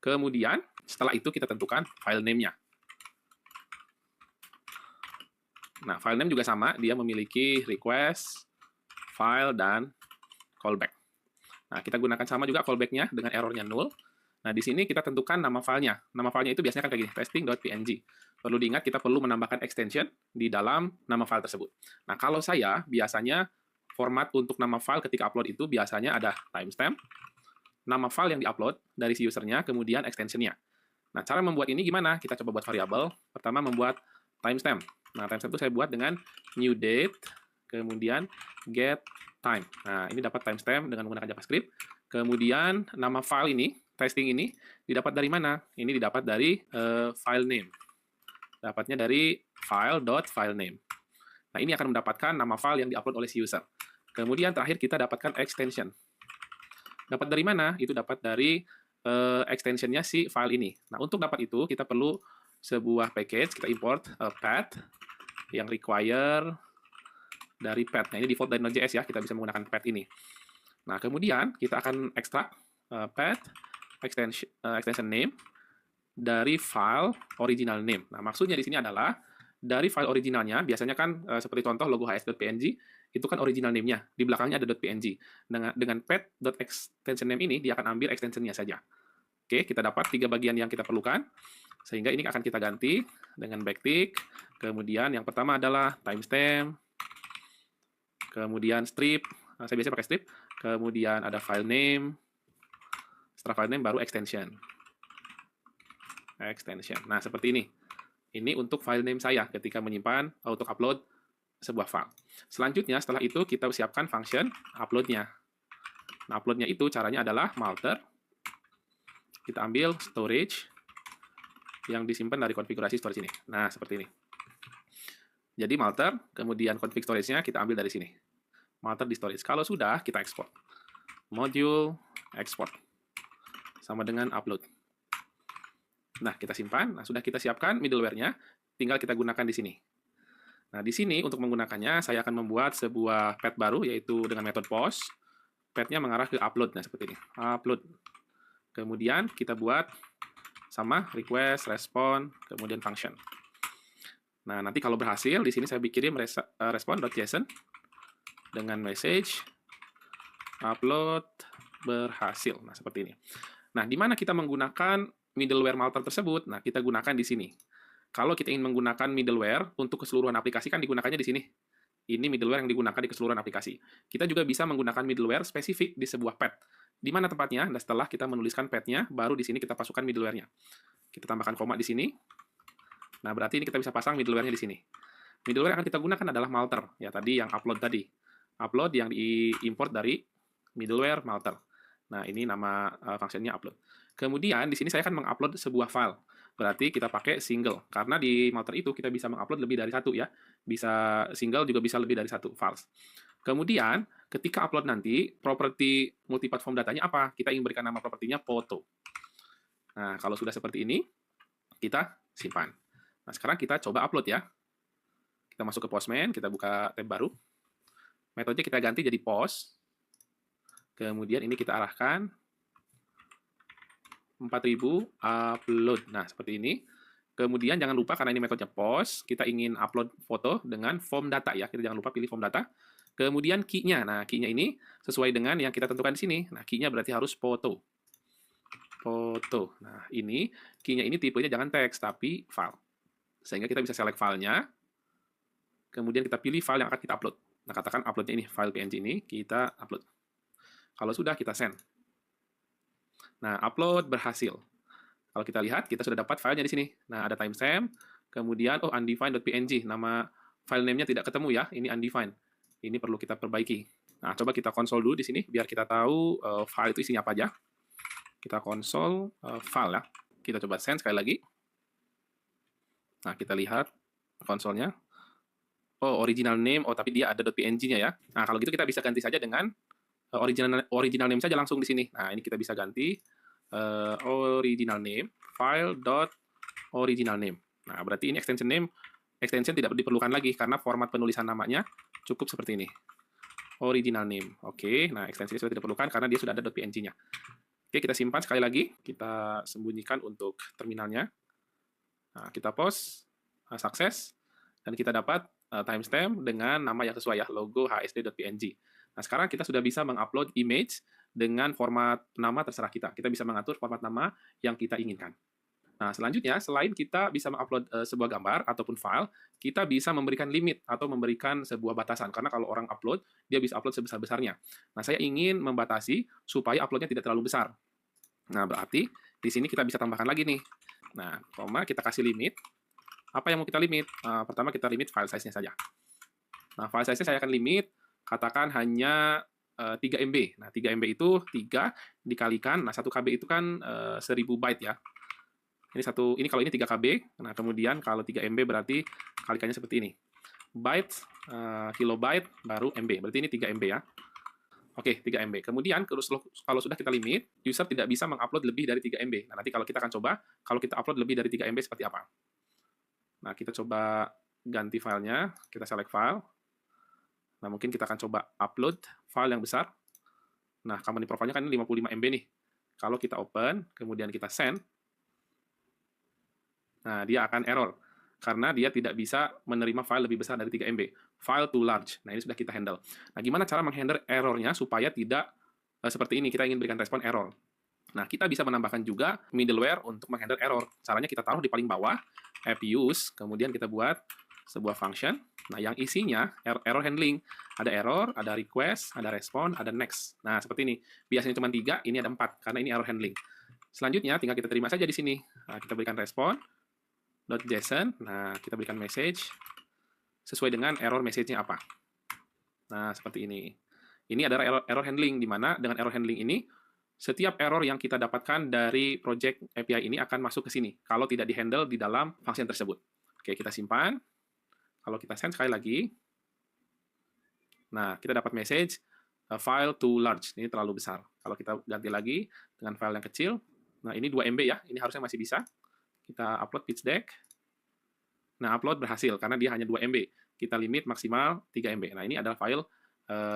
Kemudian, setelah itu kita tentukan file name-nya. Nah, file name juga sama, dia memiliki request, file, dan callback. Nah, kita gunakan sama juga callback-nya dengan errornya null. Nah, di sini kita tentukan nama filenya. Nama filenya itu biasanya kan kayak gini, testing.png. Perlu diingat, kita perlu menambahkan extension di dalam nama file tersebut. Nah, kalau saya, biasanya format untuk nama file ketika upload itu biasanya ada timestamp, nama file yang diupload dari si usernya, kemudian extension-nya. Nah, cara membuat ini gimana? Kita coba buat variabel. Pertama, membuat timestamp. Nah, timestamp itu saya buat dengan new date, kemudian get time. Nah, ini dapat timestamp dengan menggunakan JavaScript. Kemudian nama file ini testing ini didapat dari mana? Ini didapat dari file name. Dapatnya dari file.filename. Nah, ini akan mendapatkan nama file yang diupload oleh si user. Kemudian terakhir kita dapatkan extension. Dapat dari mana? Itu dapat dari extensionnya si file ini. Nah, untuk dapat itu kita perlu sebuah package, kita import path yang require dari path. Nah, ini default dari Node.js ya, kita bisa menggunakan path ini. Nah, kemudian kita akan ekstrak path extension name dari file original name. Nah, maksudnya di sini adalah dari file originalnya, biasanya kan seperti contoh logo hs.png, itu kan original name-nya. Di belakangnya ada .png. Dengan path.extension name ini, dia akan ambil extension-nya saja. Oke, kita dapat 3 bagian yang kita perlukan. Sehingga ini akan kita ganti dengan backtick. Kemudian yang pertama adalah timestamp. Kemudian strip. Nah, saya biasanya pakai strip. Kemudian ada file name. Setelah file name baru extension. Nah, seperti ini. Ini untuk file name saya ketika menyimpan untuk upload sebuah file. Selanjutnya, setelah itu kita siapkan function upload-nya. Nah, upload-nya itu caranya adalah malter. Kita ambil storage yang disimpan dari konfigurasi storage ini. Nah, seperti ini. Jadi malter, kemudian config storage-nya kita ambil dari sini. Malter di storage. Kalau sudah, kita export. Module export. Sama dengan upload. Nah, kita simpan. Nah, sudah kita siapkan middleware-nya, tinggal kita gunakan di sini. Nah, di sini untuk menggunakannya, saya akan membuat sebuah path baru, yaitu dengan metode post. Path-nya mengarah ke upload. Nah, seperti ini. Upload. Kemudian kita buat sama request, respond, kemudian function. Nah, nanti kalau berhasil, di sini saya kirim respond.json dengan message upload berhasil. Nah, seperti ini. Nah, di mana kita menggunakan middleware malter tersebut? Nah, kita gunakan di sini. Kalau kita ingin menggunakan middleware untuk keseluruhan aplikasi, kan digunakannya di sini. Ini middleware yang digunakan di keseluruhan aplikasi. Kita juga bisa menggunakan middleware spesifik di sebuah path. Di mana tempatnya? Nah, setelah kita menuliskan path-nya, baru di sini kita masukkan middleware-nya. Kita tambahkan koma di sini. Nah, berarti ini kita bisa pasang middleware-nya di sini. Middleware yang akan kita gunakan adalah malter. Ya, tadi yang upload tadi. Upload yang diimport dari middleware malter. Nah, ini nama fungsinya upload. Kemudian di sini saya akan mengupload sebuah file. Berarti kita pakai single. Karena di malter itu kita bisa mengupload lebih dari satu ya. Bisa single juga bisa lebih dari satu files. Kemudian ketika upload nanti, properti multiplatform datanya apa? Kita ingin berikan nama propertinya foto. Nah, kalau sudah seperti ini, kita simpan. Nah, sekarang kita coba upload ya. Kita masuk ke Postman, kita buka tab baru. Metode kita ganti jadi post. Kemudian ini kita arahkan 4000 upload. Nah, seperti ini. Kemudian jangan lupa karena ini metodenya post, kita ingin upload foto dengan form data ya. Kita jangan lupa pilih form data. Kemudian key-nya. Nah, key-nya ini sesuai dengan yang kita tentukan di sini. Nah, key-nya berarti harus foto. Foto. Nah, ini key-nya ini tipenya jangan teks tapi file. Sehingga kita bisa select filenya. Kemudian kita pilih file yang akan kita upload. Nah, katakan upload-nya ini, file PNG ini, kita upload. Kalau sudah, kita send. Nah, upload berhasil. Kalau kita lihat, kita sudah dapat filenya di sini. Nah, ada timestamp, kemudian, undefined.png. Nama file name-nya tidak ketemu ya, ini undefined. Ini perlu kita perbaiki. Nah, coba kita konsol dulu di sini, biar kita tahu file itu isinya apa aja. Kita konsol file ya. Kita coba send sekali lagi. Nah, kita lihat konsolnya. Oh, original name, tapi dia ada .png-nya ya. Nah, kalau gitu kita bisa ganti saja dengan original name saja langsung di sini. Nah, ini kita bisa ganti original name file.original name. Nah, berarti ini extension name, extension tidak diperlukan lagi karena format penulisan namanya cukup seperti ini. Original name. Oke, nah extension sudah tidak diperlukan karena dia sudah ada .png-nya. Oke, kita simpan sekali lagi, kita sembunyikan untuk terminalnya. Nah, kita post sukses dan kita dapat timestamp dengan nama yang sesuai ya, logo hsd.png. Nah, sekarang kita sudah bisa mengupload image dengan format nama terserah kita. Kita bisa mengatur format nama yang kita inginkan. Nah, selanjutnya, selain kita bisa mengupload sebuah gambar ataupun file, kita bisa memberikan limit atau memberikan sebuah batasan. Karena kalau orang upload, dia bisa upload sebesar-besarnya. Nah, saya ingin membatasi supaya uploadnya tidak terlalu besar. Nah, berarti di sini kita bisa tambahkan lagi nih. Nah, kita kasih limit. Apa yang mau kita limit? Pertama kita limit file size-nya saja. Nah, file size-nya saya akan limit, katakan hanya 3 MB. Nah, 3 MB itu 3 dikalikan, nah 1 KB itu kan 1000 byte ya. Ini kalau ini 3 KB, nah kemudian kalau 3 MB berarti kalikannya seperti ini. Byte, kilobyte, baru MB. Berarti ini 3 MB ya. Oke, 3 MB. Kemudian kalau sudah kita limit, user tidak bisa mengupload lebih dari 3 MB. Nah, nanti kalau kita akan coba, kalau kita upload lebih dari 3 MB seperti apa. Nah, kita coba ganti filenya, kita select file. Nah, mungkin kita akan coba upload file yang besar. Nah, company profile-nya kan 55 MB nih. Kalau kita open, kemudian kita send, nah dia akan error. Karena dia tidak bisa menerima file lebih besar dari 3 MB. File too large. Nah, ini sudah kita handle. Nah, gimana cara menghandle errornya supaya tidak seperti ini, kita ingin berikan respon error. Nah, kita bisa menambahkan juga middleware untuk menghandle error. Caranya kita taruh di paling bawah, app use, kemudian kita buat sebuah function. Nah, yang isinya error handling. Ada error, ada request, ada respon, ada next. Nah, seperti ini. Biasanya cuma 3, ini ada 4, karena ini error handling. Selanjutnya, tinggal kita terima saja di sini. Nah, kita berikan respon, .json, nah, kita berikan message, sesuai dengan error message-nya apa. Nah, seperti ini. Ini adalah error handling, di mana dengan error handling ini, setiap error yang kita dapatkan dari project API ini akan masuk ke sini, kalau tidak di-handle di dalam function tersebut. Oke, kita simpan. Kalau kita send sekali lagi, nah, kita dapat message, file too large, ini terlalu besar. Kalau kita ganti lagi dengan file yang kecil, nah ini 2 MB ya, ini harusnya masih bisa. Kita upload pitch deck. Nah, upload berhasil, karena dia hanya 2 MB. Kita limit maksimal 3 MB. Nah, ini adalah file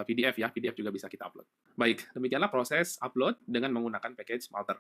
PDF ya, PDF juga bisa kita upload. Baik, demikianlah proses upload dengan menggunakan package Smalter.